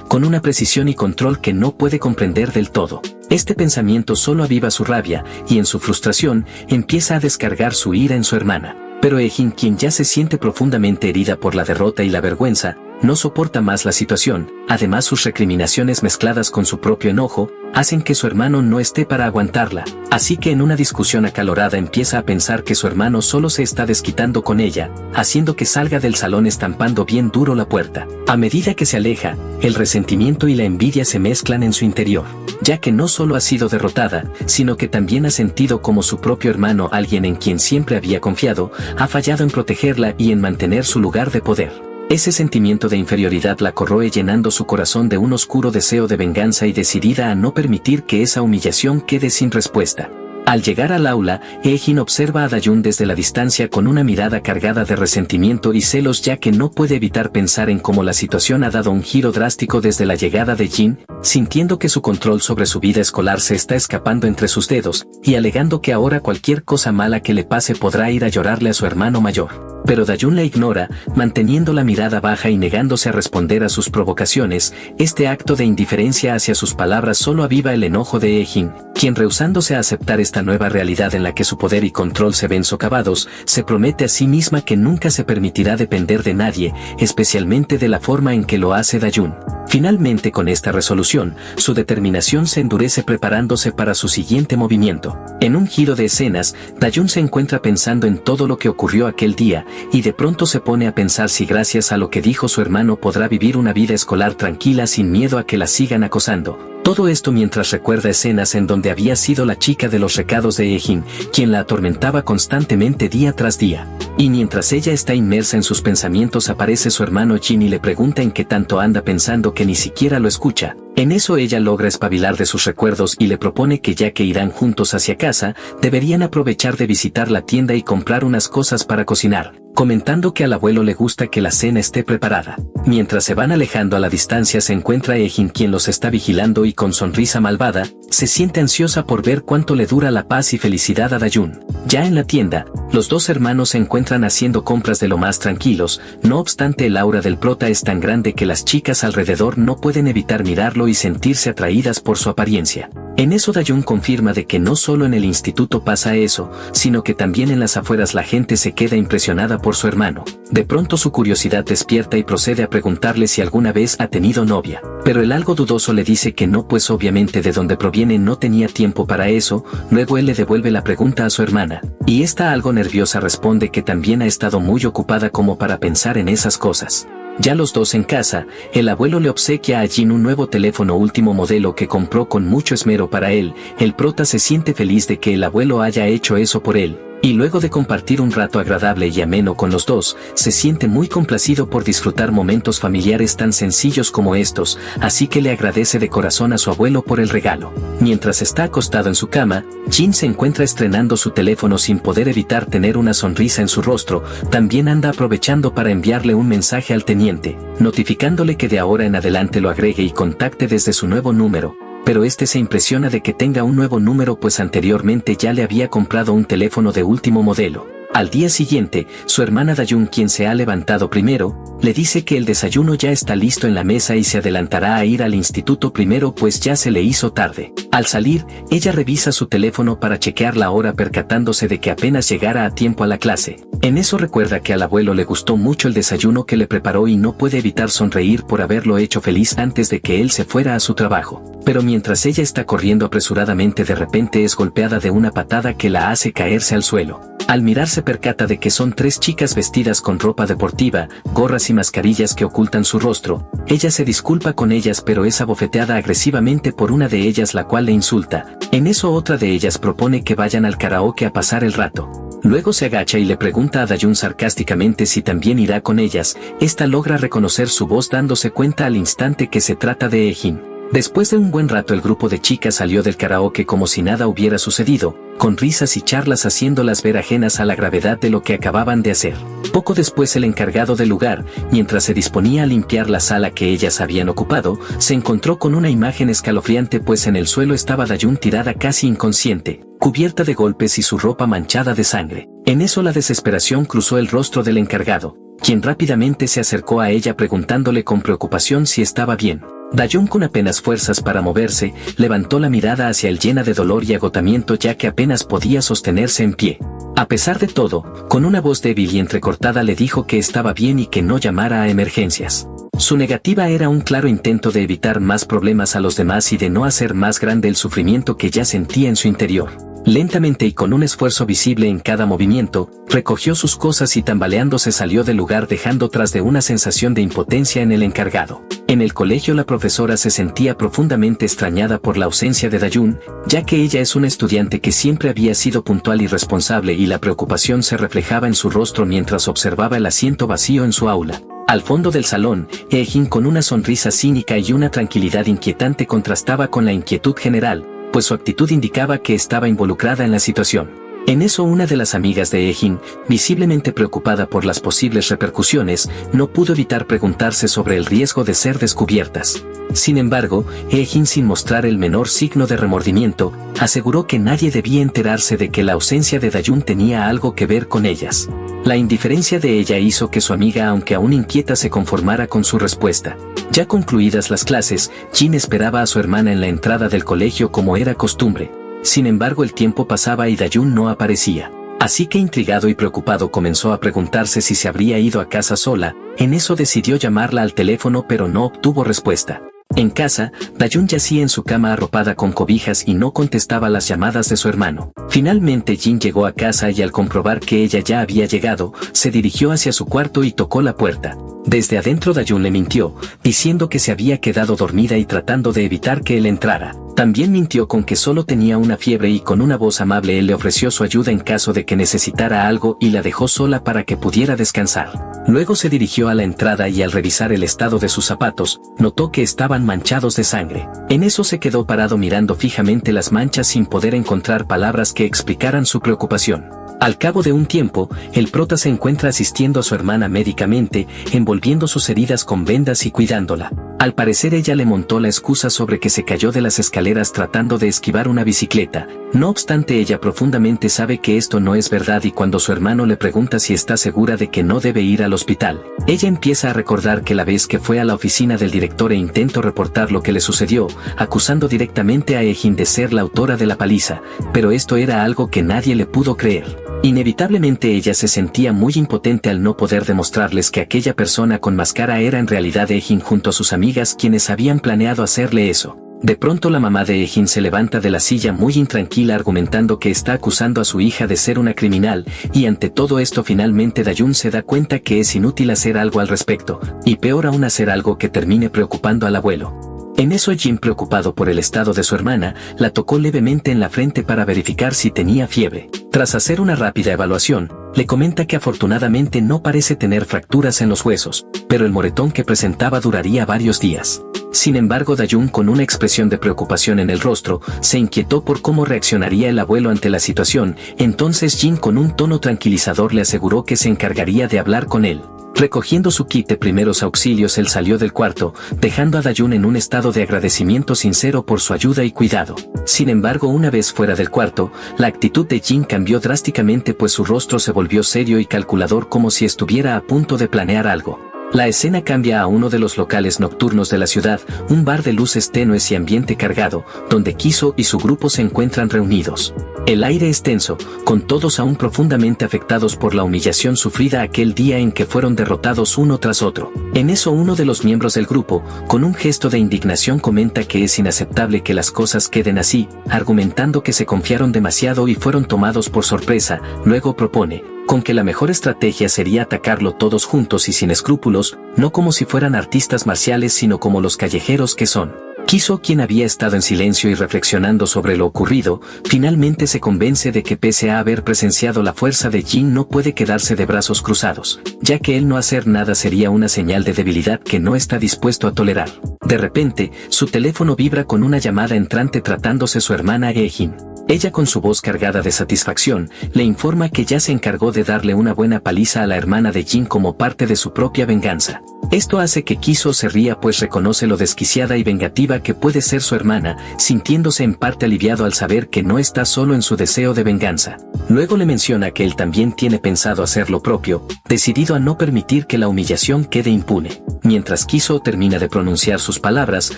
con una precisión y control que no puede comprender del todo. Este pensamiento solo aviva su rabia, y en su frustración, empieza a descargar su ira en su hermana. Pero Ejin, quien ya se siente profundamente herida por la derrota y la vergüenza, no soporta más la situación. Además, sus recriminaciones mezcladas con su propio enojo hacen que su hermano no esté para aguantarla. Así que en una discusión acalorada empieza a pensar que su hermano solo se está desquitando con ella, haciendo que salga del salón estampando bien duro la puerta. A medida que se aleja, el resentimiento y la envidia se mezclan en su interior, ya que no solo ha sido derrotada, sino que también ha sentido como su propio hermano, alguien en quien siempre había confiado, ha fallado en protegerla y en mantener su lugar de poder. Ese sentimiento de inferioridad la corroe, llenando su corazón de un oscuro deseo de venganza y decidida a no permitir que esa humillación quede sin respuesta. Al llegar al aula, Ejin observa a Dayun desde la distancia con una mirada cargada de resentimiento y celos, ya que no puede evitar pensar en cómo la situación ha dado un giro drástico desde la llegada de Jin, sintiendo que su control sobre su vida escolar se está escapando entre sus dedos, y alegando que ahora cualquier cosa mala que le pase podrá ir a llorarle a su hermano mayor. Pero Dayun la ignora, manteniendo la mirada baja y negándose a responder a sus provocaciones. Este acto de indiferencia hacia sus palabras solo aviva el enojo de Ejin, quien, rehusándose a aceptar esta nueva realidad en la que su poder y control se ven socavados, se promete a sí misma que nunca se permitirá depender de nadie, especialmente de la forma en que lo hace Dayun. Finalmente, con esta resolución, su determinación se endurece, preparándose para su siguiente movimiento. En un giro de escenas, Dayun se encuentra pensando en todo lo que ocurrió aquel día, y de pronto se pone a pensar si gracias a lo que dijo su hermano podrá vivir una vida escolar tranquila sin miedo a que la sigan acosando. Todo esto mientras recuerda escenas en donde había sido la chica de los recados de Ejin, quien la atormentaba constantemente día tras día. Y mientras ella está inmersa en sus pensamientos, aparece su hermano Jin y le pregunta en qué tanto anda pensando, que ni siquiera lo escucha. En eso ella logra espabilar de sus recuerdos y le propone que, ya que irán juntos hacia casa, deberían aprovechar de visitar la tienda y comprar unas cosas para cocinar, comentando que al abuelo le gusta que la cena esté preparada. Mientras se van alejando a la distancia, se encuentra Ejin, quien los está vigilando, y con sonrisa malvada, se siente ansiosa por ver cuánto le dura la paz y felicidad a Dayun. Ya en la tienda, los dos hermanos se encuentran haciendo compras de lo más tranquilos. No obstante, el aura del prota es tan grande que las chicas alrededor no pueden evitar mirarlo y sentirse atraídas por su apariencia. En eso Dayun confirma de que no solo en el instituto pasa eso, sino que también en las afueras la gente se queda impresionada por su hermano. De pronto su curiosidad despierta y procede a preguntarle si alguna vez ha tenido novia. Pero el algo dudoso le dice que no, pues obviamente de donde proviene no tenía tiempo para eso. Luego él le devuelve la pregunta a su hermana, y esta, algo nerviosa, responde que también ha estado muy ocupada como para pensar en esas cosas. Ya los dos en casa, el abuelo le obsequia a Jin un nuevo teléfono último modelo que compró con mucho esmero para él. El prota se siente feliz de que el abuelo haya hecho eso por él, y luego de compartir un rato agradable y ameno con los dos, se siente muy complacido por disfrutar momentos familiares tan sencillos como estos, así que le agradece de corazón a su abuelo por el regalo. Mientras está acostado en su cama, Jin se encuentra estrenando su teléfono sin poder evitar tener una sonrisa en su rostro. También anda aprovechando para enviarle un mensaje al teniente, notificándole que de ahora en adelante lo agregue y contacte desde su nuevo número. Pero este se impresiona de que tenga un nuevo número, pues anteriormente ya le había comprado un teléfono de último modelo. Al día siguiente, su hermana Dayun, quien se ha levantado primero, le dice que el desayuno ya está listo en la mesa y se adelantará a ir al instituto primero pues ya se le hizo tarde. Al salir, ella revisa su teléfono para chequear la hora percatándose de que apenas llegara a tiempo a la clase. En eso recuerda que al abuelo le gustó mucho el desayuno que le preparó y no puede evitar sonreír por haberlo hecho feliz antes de que él se fuera a su trabajo. Pero mientras ella está corriendo apresuradamente, de repente es golpeada de una patada que la hace caerse al suelo. Al mirar se percata de que son 3 chicas vestidas con ropa deportiva, gorras y mascarillas que ocultan su rostro. Ella se disculpa con ellas pero es abofeteada agresivamente por una de ellas, la cual le insulta. En eso otra de ellas propone que vayan al karaoke a pasar el rato. Luego se agacha y le pregunta a Dayun sarcásticamente si también irá con ellas. Esta logra reconocer su voz dándose cuenta al instante que se trata de Ejin. Después de un buen rato el grupo de chicas salió del karaoke como si nada hubiera sucedido, con risas y charlas haciéndolas ver ajenas a la gravedad de lo que acababan de hacer. Poco después el encargado del lugar, mientras se disponía a limpiar la sala que ellas habían ocupado, se encontró con una imagen escalofriante pues en el suelo estaba Dayun tirada casi inconsciente, cubierta de golpes y su ropa manchada de sangre. En eso la desesperación cruzó el rostro del encargado, quien rápidamente se acercó a ella preguntándole con preocupación si estaba bien. Dayun, con apenas fuerzas para moverse, levantó la mirada hacia él llena de dolor y agotamiento ya que apenas podía sostenerse en pie. A pesar de todo, con una voz débil y entrecortada le dijo que estaba bien y que no llamara a emergencias. Su negativa era un claro intento de evitar más problemas a los demás y de no hacer más grande el sufrimiento que ya sentía en su interior. Lentamente y con un esfuerzo visible en cada movimiento, recogió sus cosas y tambaleándose salió del lugar dejando tras de una sensación de impotencia en el encargado. En el colegio la profesora se sentía profundamente extrañada por la ausencia de Dayun, ya que ella es una estudiante que siempre había sido puntual y responsable y la preocupación se reflejaba en su rostro mientras observaba el asiento vacío en su aula. Al fondo del salón, Ejin con una sonrisa cínica y una tranquilidad inquietante contrastaba con la inquietud general, pues su actitud indicaba que estaba involucrada en la situación. En eso una de las amigas de Ejin, visiblemente preocupada por las posibles repercusiones, no pudo evitar preguntarse sobre el riesgo de ser descubiertas. Sin embargo, Ejin, sin mostrar el menor signo de remordimiento, aseguró que nadie debía enterarse de que la ausencia de Dayun tenía algo que ver con ellas. La indiferencia de ella hizo que su amiga, aunque aún inquieta, se conformara con su respuesta. Ya concluidas las clases, Jin esperaba a su hermana en la entrada del colegio como era costumbre. Sin embargo, el tiempo pasaba y Dayun no aparecía. Así que intrigado y preocupado comenzó a preguntarse si se habría ido a casa sola. En eso decidió llamarla al teléfono pero no obtuvo respuesta. En casa, Dayun yacía en su cama arropada con cobijas y no contestaba las llamadas de su hermano. Finalmente Jin llegó a casa y al comprobar que ella ya había llegado, se dirigió hacia su cuarto y tocó la puerta. Desde adentro Dayun le mintió, diciendo que se había quedado dormida y tratando de evitar que él entrara. También mintió con que solo tenía una fiebre y con una voz amable él le ofreció su ayuda en caso de que necesitara algo y la dejó sola para que pudiera descansar. Luego se dirigió a la entrada y al revisar el estado de sus zapatos, notó que estaban manchados de sangre. En eso se quedó parado mirando fijamente las manchas sin poder encontrar palabras que explicaran su preocupación. Al cabo de un tiempo, el prota se encuentra asistiendo a su hermana médicamente, envolviendo sus heridas con vendas y cuidándola. Al parecer ella le montó la excusa sobre que se cayó de las escaleras tratando de esquivar una bicicleta. No obstante, ella profundamente sabe que esto no es verdad y cuando su hermano le pregunta si está segura de que no debe ir al hospital, ella empieza a recordar que la vez que fue a la oficina del director e intentó reportar lo que le sucedió, acusando directamente a Ejin de ser la autora de la paliza, pero esto era algo que nadie le pudo creer. Inevitablemente ella se sentía muy impotente al no poder demostrarles que aquella persona con máscara era en realidad Ejin junto a sus amigas quienes habían planeado hacerle eso. De pronto la mamá de Ejin se levanta de la silla muy intranquila argumentando que está acusando a su hija de ser una criminal, y ante todo esto finalmente Dayun se da cuenta que es inútil hacer algo al respecto, y peor aún hacer algo que termine preocupando al abuelo. En eso Jin, preocupado por el estado de su hermana, la tocó levemente en la frente para verificar si tenía fiebre. Tras hacer una rápida evaluación, le comenta que afortunadamente no parece tener fracturas en los huesos, pero el moretón que presentaba duraría varios días. Sin embargo, Dayun, con una expresión de preocupación en el rostro, se inquietó por cómo reaccionaría el abuelo ante la situación. Entonces Jin, con un tono tranquilizador, le aseguró que se encargaría de hablar con él. Recogiendo su kit de primeros auxilios, él salió del cuarto, dejando a Dayun en un estado de agradecimiento sincero por su ayuda y cuidado. Sin embargo, una vez fuera del cuarto, la actitud de Jin cambió drásticamente, pues su rostro se volvió serio y calculador, como si estuviera a punto de planear algo. La escena cambia a uno de los locales nocturnos de la ciudad, un bar de luces tenues y ambiente cargado, donde Kiso y su grupo se encuentran reunidos. El aire es tenso, con todos aún profundamente afectados por la humillación sufrida aquel día en que fueron derrotados uno tras otro. En eso, uno de los miembros del grupo, con un gesto de indignación, comenta que es inaceptable que las cosas queden así, argumentando que se confiaron demasiado y fueron tomados por sorpresa. Luego propone con que la mejor estrategia sería atacarlo todos juntos y sin escrúpulos, no como si fueran artistas marciales, sino como los callejeros que son. Kiso, quien había estado en silencio y reflexionando sobre lo ocurrido, finalmente se convence de que pese a haber presenciado la fuerza de Jin, no puede quedarse de brazos cruzados, ya que el no hacer nada sería una señal de debilidad que no está dispuesto a tolerar. De repente, su teléfono vibra con una llamada entrante, tratándose su hermana Jin. Ella, con su voz cargada de satisfacción, le informa que ya se encargó de darle una buena paliza a la hermana de Jin como parte de su propia venganza. Esto hace que Kiso se ría, pues reconoce lo desquiciada y vengativa que puede ser su hermana, sintiéndose en parte aliviado al saber que no está solo en su deseo de venganza. Luego le menciona que él también tiene pensado hacer lo propio, decidido a no permitir que la humillación quede impune. Mientras Kiso termina de pronunciar sus palabras,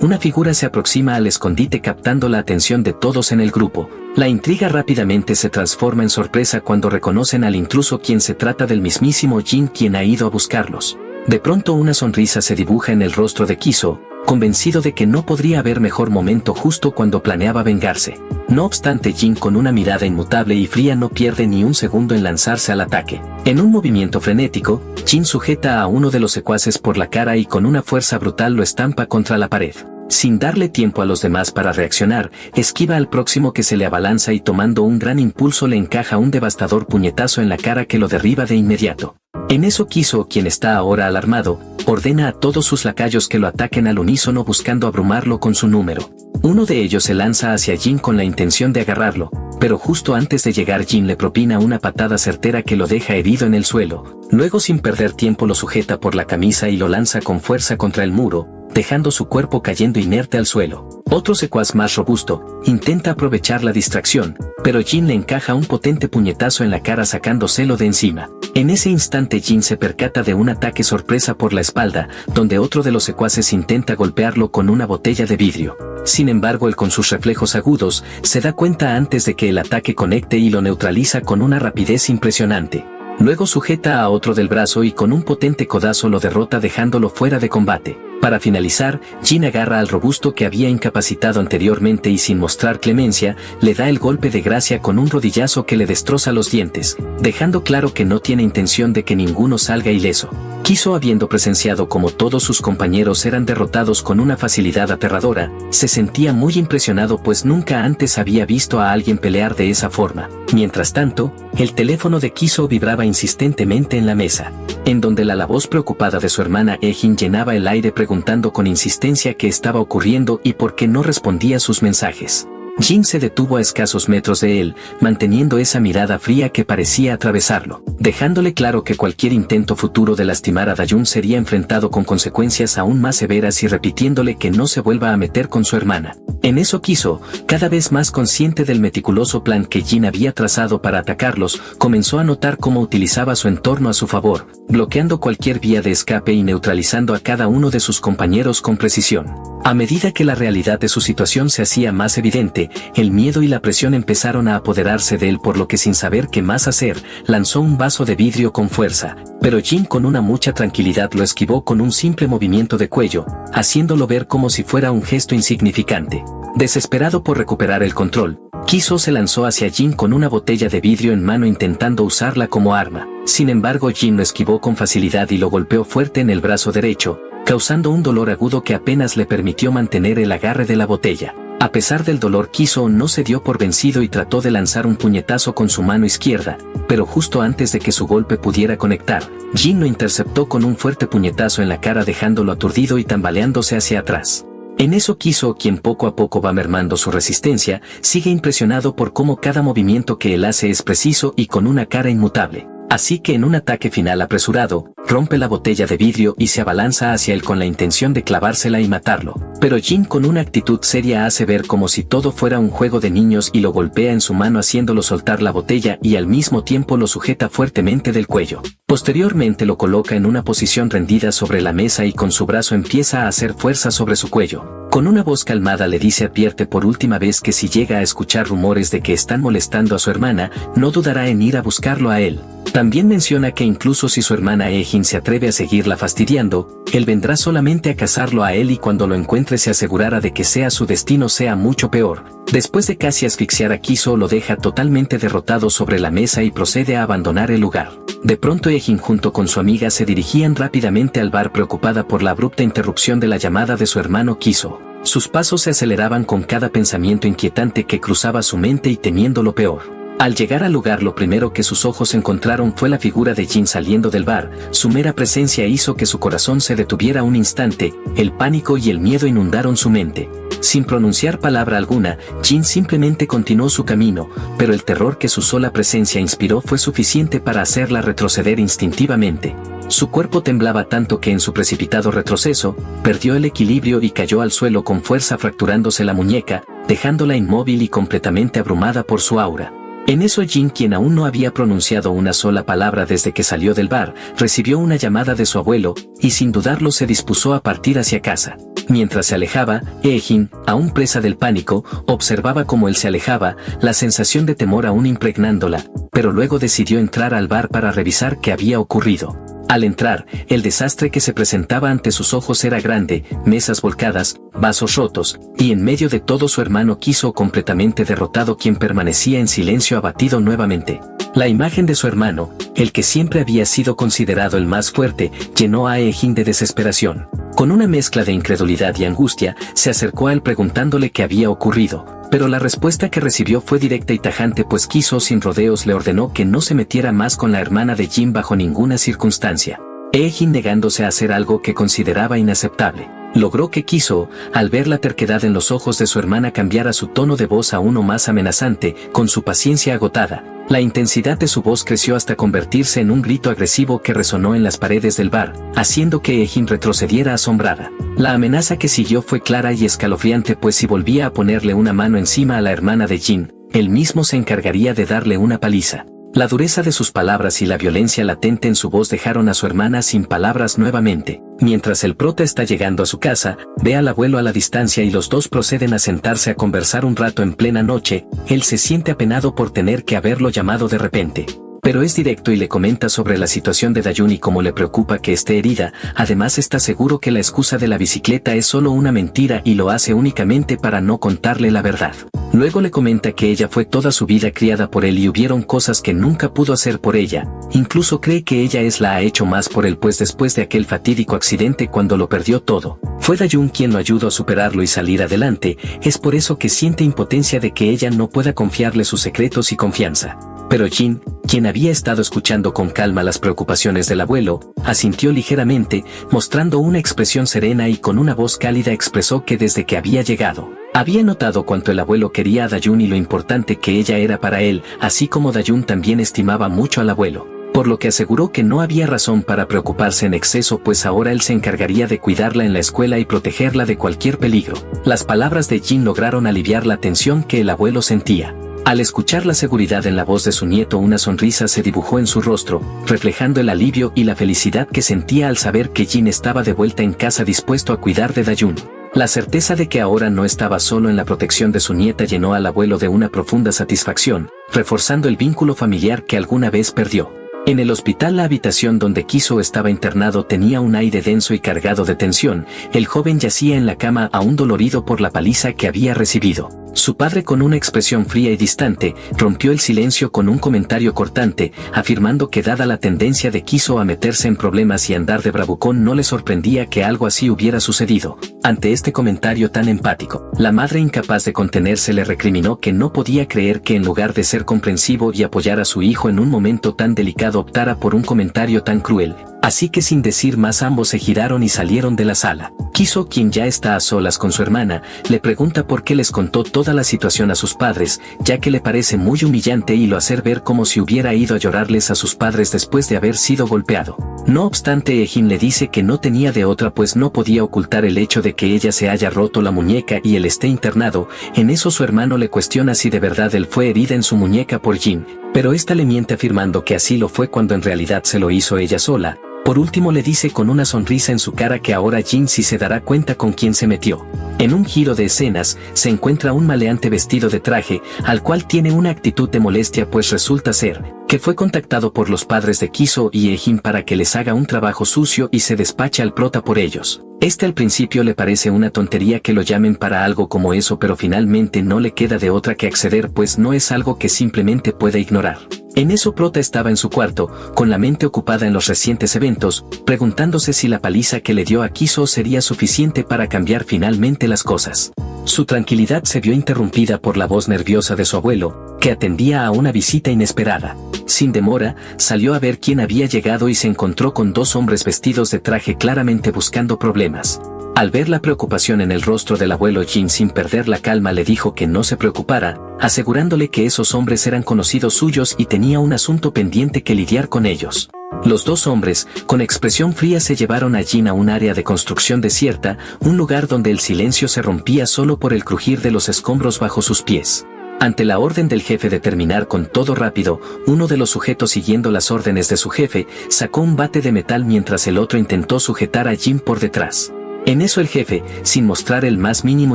una figura se aproxima al escondite, captando la atención de todos en el grupo. La intriga rápidamente se transforma en sorpresa cuando reconocen al intruso, quien se trata del mismísimo Jin, quien ha ido a buscarlos. De pronto, una sonrisa se dibuja en el rostro de Kiso, convencido de que no podría haber mejor momento justo cuando planeaba vengarse. No obstante, Jin, con una mirada inmutable y fría, no pierde ni un segundo en lanzarse al ataque. En un movimiento frenético, Jin sujeta a uno de los secuaces por la cara y con una fuerza brutal lo estampa contra la pared. Sin darle tiempo a los demás para reaccionar, esquiva al próximo que se le abalanza y, tomando un gran impulso, le encaja un devastador puñetazo en la cara que lo derriba de inmediato. En eso, Kiso, quien está ahora alarmado, ordena a todos sus lacayos que lo ataquen al unísono, buscando abrumarlo con su número. Uno de ellos se lanza hacia Jin con la intención de agarrarlo, pero justo antes de llegar, Jin le propina una patada certera que lo deja herido en el suelo. Luego, sin perder tiempo, lo sujeta por la camisa y lo lanza con fuerza contra el muro, dejando su cuerpo cayendo inerte al suelo. Otro secuaz más robusto intenta aprovechar la distracción, pero Jin le encaja un potente puñetazo en la cara, sacándoselo de encima. En ese instante, Jin se percata de un ataque sorpresa por la espalda, donde otro de los secuaces intenta golpearlo con una botella de vidrio. Sin embargo, él, con sus reflejos agudos, se da cuenta antes de que el ataque conecte y lo neutraliza con una rapidez impresionante. Luego sujeta a otro del brazo y con un potente codazo lo derrota, dejándolo fuera de combate. Para finalizar, Jin agarra al robusto que había incapacitado anteriormente y, sin mostrar clemencia, le da el golpe de gracia con un rodillazo que le destroza los dientes, dejando claro que no tiene intención de que ninguno salga ileso. Kiso, habiendo presenciado cómo todos sus compañeros eran derrotados con una facilidad aterradora, se sentía muy impresionado, pues nunca antes había visto a alguien pelear de esa forma. Mientras tanto, el teléfono de Kiso vibraba insistentemente en la mesa, en donde la voz preocupada de su hermana Jin llenaba el aire, preguntando con insistencia qué estaba ocurriendo y por qué no respondía sus mensajes. Jin se detuvo a escasos metros de él, manteniendo esa mirada fría que parecía atravesarlo, dejándole claro que cualquier intento futuro de lastimar a Dayun sería enfrentado con consecuencias aún más severas, y repitiéndole que no se vuelva a meter con su hermana. En eso, Kiso, cada vez más consciente del meticuloso plan que Jin había trazado para atacarlos, comenzó a notar cómo utilizaba su entorno a su favor, bloqueando cualquier vía de escape y neutralizando a cada uno de sus compañeros con precisión. A medida que la realidad de su situación se hacía más evidente, el miedo y la presión empezaron a apoderarse de él, por lo que, sin saber qué más hacer, lanzó un vaso de vidrio con fuerza, pero Jin, con una mucha tranquilidad, lo esquivó con un simple movimiento de cuello, haciéndolo ver como si fuera un gesto insignificante. Desesperado por recuperar el control, Kiso se lanzó hacia Jin con una botella de vidrio en mano, intentando usarla como arma. Sin embargo, Jin lo esquivó con facilidad y lo golpeó fuerte en el brazo derecho, causando un dolor agudo que apenas le permitió mantener el agarre de la botella. A pesar del dolor, Kiso no se dio por vencido y trató de lanzar un puñetazo con su mano izquierda, pero justo antes de que su golpe pudiera conectar, Jin lo interceptó con un fuerte puñetazo en la cara, dejándolo aturdido y tambaleándose hacia atrás. En eso, Kiso, quien poco a poco va mermando su resistencia, sigue impresionado por cómo cada movimiento que él hace es preciso y con una cara inmutable. Así que en un ataque final apresurado, rompe la botella de vidrio y se abalanza hacia él con la intención de clavársela y matarlo. Pero Jin con una actitud seria hace ver como si todo fuera un juego de niños y lo golpea en su mano haciéndolo soltar la botella y al mismo tiempo lo sujeta fuertemente del cuello. Posteriormente lo coloca en una posición rendida sobre la mesa y con su brazo empieza a hacer fuerza sobre su cuello. Con una voz calmada le advierte por última vez que si llega a escuchar rumores de que están molestando a su hermana, no dudará en ir a buscarlo a él. También menciona que incluso si su hermana Ejin se atreve a seguirla fastidiando, él vendrá solamente a cazarlo a él y cuando lo encuentre se asegurará de que su destino sea mucho peor. Después de casi asfixiar a Kiso lo deja totalmente derrotado sobre la mesa y procede a abandonar el lugar. De pronto Ejin junto con su amiga se dirigían rápidamente al bar preocupada por la abrupta interrupción de la llamada de su hermano Kiso. Sus pasos se aceleraban con cada pensamiento inquietante que cruzaba su mente y temiendo lo peor. Al llegar al lugar lo primero que sus ojos encontraron fue la figura de Jin saliendo del bar. Su mera presencia hizo que su corazón se detuviera un instante, el pánico y el miedo inundaron su mente. Sin pronunciar palabra alguna, Jin simplemente continuó su camino, pero el terror que su sola presencia inspiró fue suficiente para hacerla retroceder instintivamente. Su cuerpo temblaba tanto que en su precipitado retroceso, perdió el equilibrio y cayó al suelo con fuerza fracturándose la muñeca, dejándola inmóvil y completamente abrumada por su aura. En eso Jin, quien aún no había pronunciado una sola palabra desde que salió del bar, recibió una llamada de su abuelo, y sin dudarlo se dispuso a partir hacia casa. Mientras se alejaba, Ejin, aún presa del pánico, observaba cómo él se alejaba, la sensación de temor aún impregnándola, pero luego decidió entrar al bar para revisar qué había ocurrido. Al entrar, el desastre que se presentaba ante sus ojos era grande, mesas volcadas, vasos rotos, y en medio de todo su hermano Kiso completamente derrotado quien permanecía en silencio abatido nuevamente. La imagen de su hermano, el que siempre había sido considerado el más fuerte, llenó a Ejin de desesperación. Con una mezcla de incredulidad y angustia, se acercó a él preguntándole qué había ocurrido. Pero la respuesta que recibió fue directa y tajante pues Kiso sin rodeos le ordenó que no se metiera más con la hermana de Jin bajo ninguna circunstancia. Ejin negándose a hacer algo que consideraba inaceptable. Logró que Kiso, al ver la terquedad en los ojos de su hermana cambiara su tono de voz a uno más amenazante, con su paciencia agotada. La intensidad de su voz creció hasta convertirse en un grito agresivo que resonó en las paredes del bar, haciendo que Ejin retrocediera asombrada. La amenaza que siguió fue clara y escalofriante pues si volvía a ponerle una mano encima a la hermana de Jin, él mismo se encargaría de darle una paliza. La dureza de sus palabras y la violencia latente en su voz dejaron a su hermana sin palabras nuevamente. Mientras el prota está llegando a su casa, ve al abuelo a la distancia y los dos proceden a sentarse a conversar un rato en plena noche. Él se siente apenado por tener que haberlo llamado de repente. Pero es directo y le comenta sobre la situación de Dayun y cómo le preocupa que esté herida, además está seguro que la excusa de la bicicleta es solo una mentira y lo hace únicamente para no contarle la verdad. Luego le comenta que ella fue toda su vida criada por él y hubieron cosas que nunca pudo hacer por ella, incluso cree que ella la ha hecho más por él pues después de aquel fatídico accidente cuando lo perdió todo, fue Dayun quien lo ayudó a superarlo y salir adelante, es por eso que siente impotencia de que ella no pueda confiarle sus secretos y confianza. Pero Jin, quien había estado escuchando con calma las preocupaciones del abuelo, asintió ligeramente, mostrando una expresión serena y con una voz cálida expresó que desde que había llegado, había notado cuánto el abuelo quería a Dayun y lo importante que ella era para él, así como Dayun también estimaba mucho al abuelo. Por lo que aseguró que no había razón para preocuparse en exceso pues ahora él se encargaría de cuidarla en la escuela y protegerla de cualquier peligro. Las palabras de Jin lograron aliviar la tensión que el abuelo sentía. Al escuchar la seguridad en la voz de su nieto una sonrisa se dibujó en su rostro, reflejando el alivio y la felicidad que sentía al saber que Jin estaba de vuelta en casa dispuesto a cuidar de Dayun. La certeza de que ahora no estaba solo en la protección de su nieta llenó al abuelo de una profunda satisfacción, reforzando el vínculo familiar que alguna vez perdió. En el hospital la habitación donde Kiso estaba internado tenía un aire denso y cargado de tensión, el joven yacía en la cama aún dolorido por la paliza que había recibido. Su padre con una expresión fría y distante, rompió el silencio con un comentario cortante, afirmando que dada la tendencia de Kiso a meterse en problemas y andar de bravucón no le sorprendía que algo así hubiera sucedido. Ante este comentario tan empático, la madre incapaz de contenerse le recriminó que no podía creer que en lugar de ser comprensivo y apoyar a su hijo en un momento tan delicado optara por un comentario tan cruel. Así que sin decir más ambos se giraron y salieron de la sala. Kiso, quien ya está a solas con su hermana, le pregunta por qué les contó toda la situación a sus padres, ya que le parece muy humillante y lo hace ver como si hubiera ido a llorarles a sus padres después de haber sido golpeado. No obstante, Ejin le dice que no tenía de otra, pues no podía ocultar el hecho de que ella se haya roto la muñeca y él esté internado. En eso su hermano le cuestiona si de verdad él fue herida en su muñeca por Jin, pero esta le miente afirmando que así lo fue cuando en realidad se lo hizo ella sola. Por último le dice con una sonrisa en su cara que ahora Jin sí se dará cuenta con quién se metió. En un giro de escenas, se encuentra un maleante vestido de traje, al cual tiene una actitud de molestia, pues resulta ser que fue contactado por los padres de Kiso y Ejin para que les haga un trabajo sucio y se despacha al prota por ellos. Al principio le parece una tontería que lo llamen para algo como eso, pero finalmente no le queda de otra que acceder, pues no es algo que simplemente pueda ignorar. En eso Prota estaba en su cuarto, con la mente ocupada en los recientes eventos, preguntándose si la paliza que le dio a Kiso sería suficiente para cambiar finalmente las cosas. Su tranquilidad se vio interrumpida por la voz nerviosa de su abuelo, que atendía a una visita inesperada. Sin demora, salió a ver quién había llegado y se encontró con dos hombres vestidos de traje, claramente buscando problemas. Al ver la preocupación en el rostro del abuelo, Jin sin perder la calma le dijo que no se preocupara, asegurándole que esos hombres eran conocidos suyos y tenía un asunto pendiente que lidiar con ellos. Los dos hombres, con expresión fría, se llevaron a Jin a un área de construcción desierta, un lugar donde el silencio se rompía solo por el crujir de los escombros bajo sus pies. Ante la orden del jefe de terminar con todo rápido, uno de los sujetos, siguiendo las órdenes de su jefe, sacó un bate de metal mientras el otro intentó sujetar a Jin por detrás. En eso el jefe, sin mostrar el más mínimo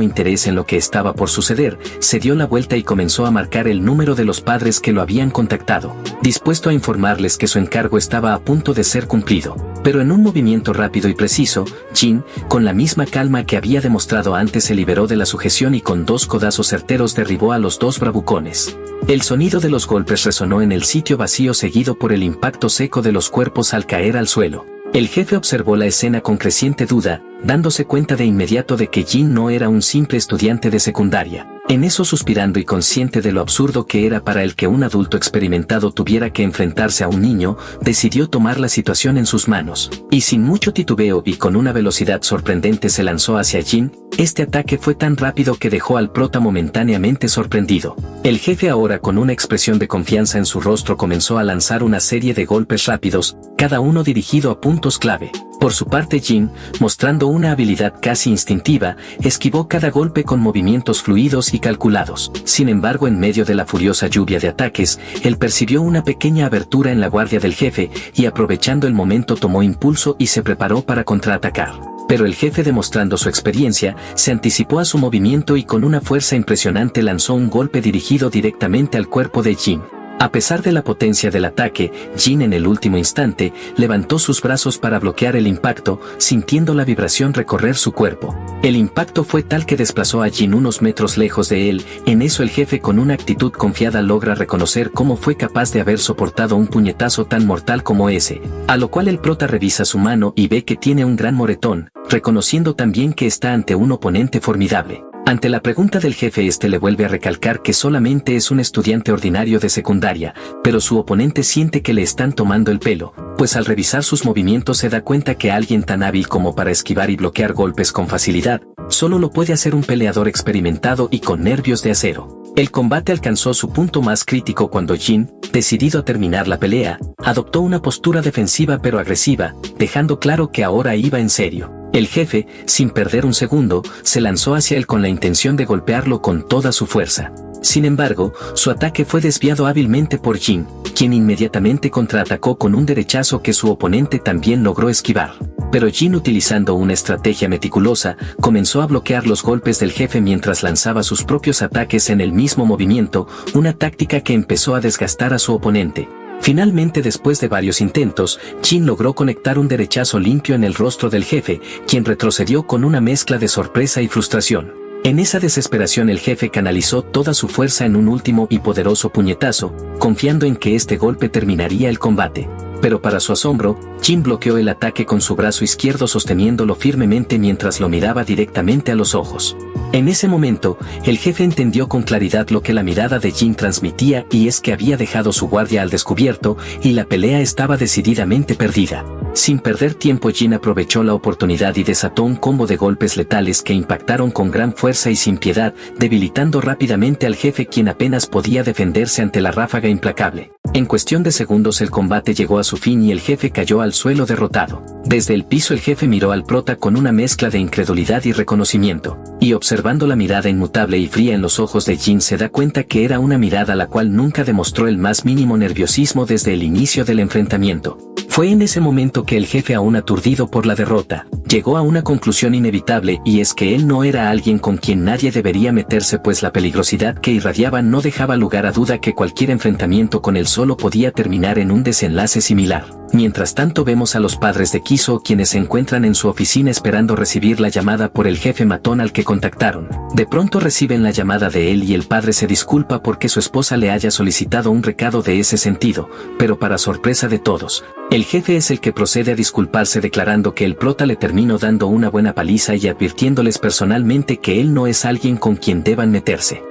interés en lo que estaba por suceder, se dio la vuelta y comenzó a marcar el número de los padres que lo habían contactado, dispuesto a informarles que su encargo estaba a punto de ser cumplido. Pero en un movimiento rápido y preciso, Jin, con la misma calma que había demostrado antes, se liberó de la sujeción y con dos codazos certeros derribó a los dos bravucones. El sonido de los golpes resonó en el sitio vacío, seguido por el impacto seco de los cuerpos al caer al suelo. El jefe observó la escena con creciente duda, dándose cuenta de inmediato de que Jin no era un simple estudiante de secundaria. En eso, suspirando y consciente de lo absurdo que era para él que un adulto experimentado tuviera que enfrentarse a un niño, decidió tomar la situación en sus manos, y sin mucho titubeo y con una velocidad sorprendente se lanzó hacia Jin. Este ataque fue tan rápido que dejó al prota momentáneamente sorprendido. El jefe, ahora con una expresión de confianza en su rostro, comenzó a lanzar una serie de golpes rápidos, cada uno dirigido a puntos clave. Por su parte, Jin, mostrando una habilidad casi instintiva, esquivó cada golpe con movimientos fluidos y calculados. Sin embargo, en medio de la furiosa lluvia de ataques, él percibió una pequeña abertura en la guardia del jefe, y aprovechando el momento tomó impulso y se preparó para contraatacar. Pero el jefe, demostrando su experiencia, se anticipó a su movimiento y con una fuerza impresionante lanzó un golpe dirigido directamente al cuerpo de Jin. A pesar de la potencia del ataque, Jin en el último instante levantó sus brazos para bloquear el impacto, sintiendo la vibración recorrer su cuerpo. El impacto fue tal que desplazó a Jin unos metros lejos de él. En eso el jefe, con una actitud confiada, logra reconocer cómo fue capaz de haber soportado un puñetazo tan mortal como ese, a lo cual el prota revisa su mano y ve que tiene un gran moretón, reconociendo también que está ante un oponente formidable. Ante la pregunta del jefe, le vuelve a recalcar que solamente es un estudiante ordinario de secundaria, pero su oponente siente que le están tomando el pelo, pues al revisar sus movimientos se da cuenta que alguien tan hábil como para esquivar y bloquear golpes con facilidad, solo lo puede hacer un peleador experimentado y con nervios de acero. El combate alcanzó su punto más crítico cuando Jin, decidido a terminar la pelea, adoptó una postura defensiva pero agresiva, dejando claro que ahora iba en serio. El jefe, sin perder un segundo, se lanzó hacia él con la intención de golpearlo con toda su fuerza. Sin embargo, su ataque fue desviado hábilmente por Jin, quien inmediatamente contraatacó con un derechazo que su oponente también logró esquivar. Pero Jin, utilizando una estrategia meticulosa, comenzó a bloquear los golpes del jefe mientras lanzaba sus propios ataques en el mismo movimiento, una táctica que empezó a desgastar a su oponente. Finalmente, después de varios intentos, Jin logró conectar un derechazo limpio en el rostro del jefe, quien retrocedió con una mezcla de sorpresa y frustración. En esa desesperación, el jefe canalizó toda su fuerza en un último y poderoso puñetazo, confiando en que este golpe terminaría el combate. Pero para su asombro, Jin bloqueó el ataque con su brazo izquierdo, sosteniéndolo firmemente mientras lo miraba directamente a los ojos. En ese momento, el jefe entendió con claridad lo que la mirada de Jin transmitía, y es que había dejado su guardia al descubierto y la pelea estaba decididamente perdida. Sin perder tiempo, Jin aprovechó la oportunidad y desató un combo de golpes letales que impactaron con gran fuerza y sin piedad, debilitando rápidamente al jefe, quien apenas podía defenderse ante la ráfaga implacable. En cuestión de segundos el combate llegó a su fin y el jefe cayó al suelo derrotado. Desde el piso el jefe miró al prota con una mezcla de incredulidad y reconocimiento, y observando la mirada inmutable y fría en los ojos de Jin se da cuenta que era una mirada la cual nunca demostró el más mínimo nerviosismo desde el inicio del enfrentamiento. Fue en ese momento que el jefe, aún aturdido por la derrota, llegó a una conclusión inevitable, y es que él no era alguien con quien nadie debería meterse, pues la peligrosidad que irradiaba no dejaba lugar a duda que cualquier enfrentamiento con él solo podía terminar en un desenlace similar. Mientras tanto vemos a los padres de Kiso, quienes se encuentran en su oficina esperando recibir la llamada por el jefe matón al que contactaron. De pronto reciben la llamada de él y el padre se disculpa porque su esposa le haya solicitado un recado de ese sentido, pero para sorpresa de todos, el jefe es el que procede a disculparse, declarando que el prota le terminó dando una buena paliza y advirtiéndoles personalmente que él no es alguien con quien deban meterse.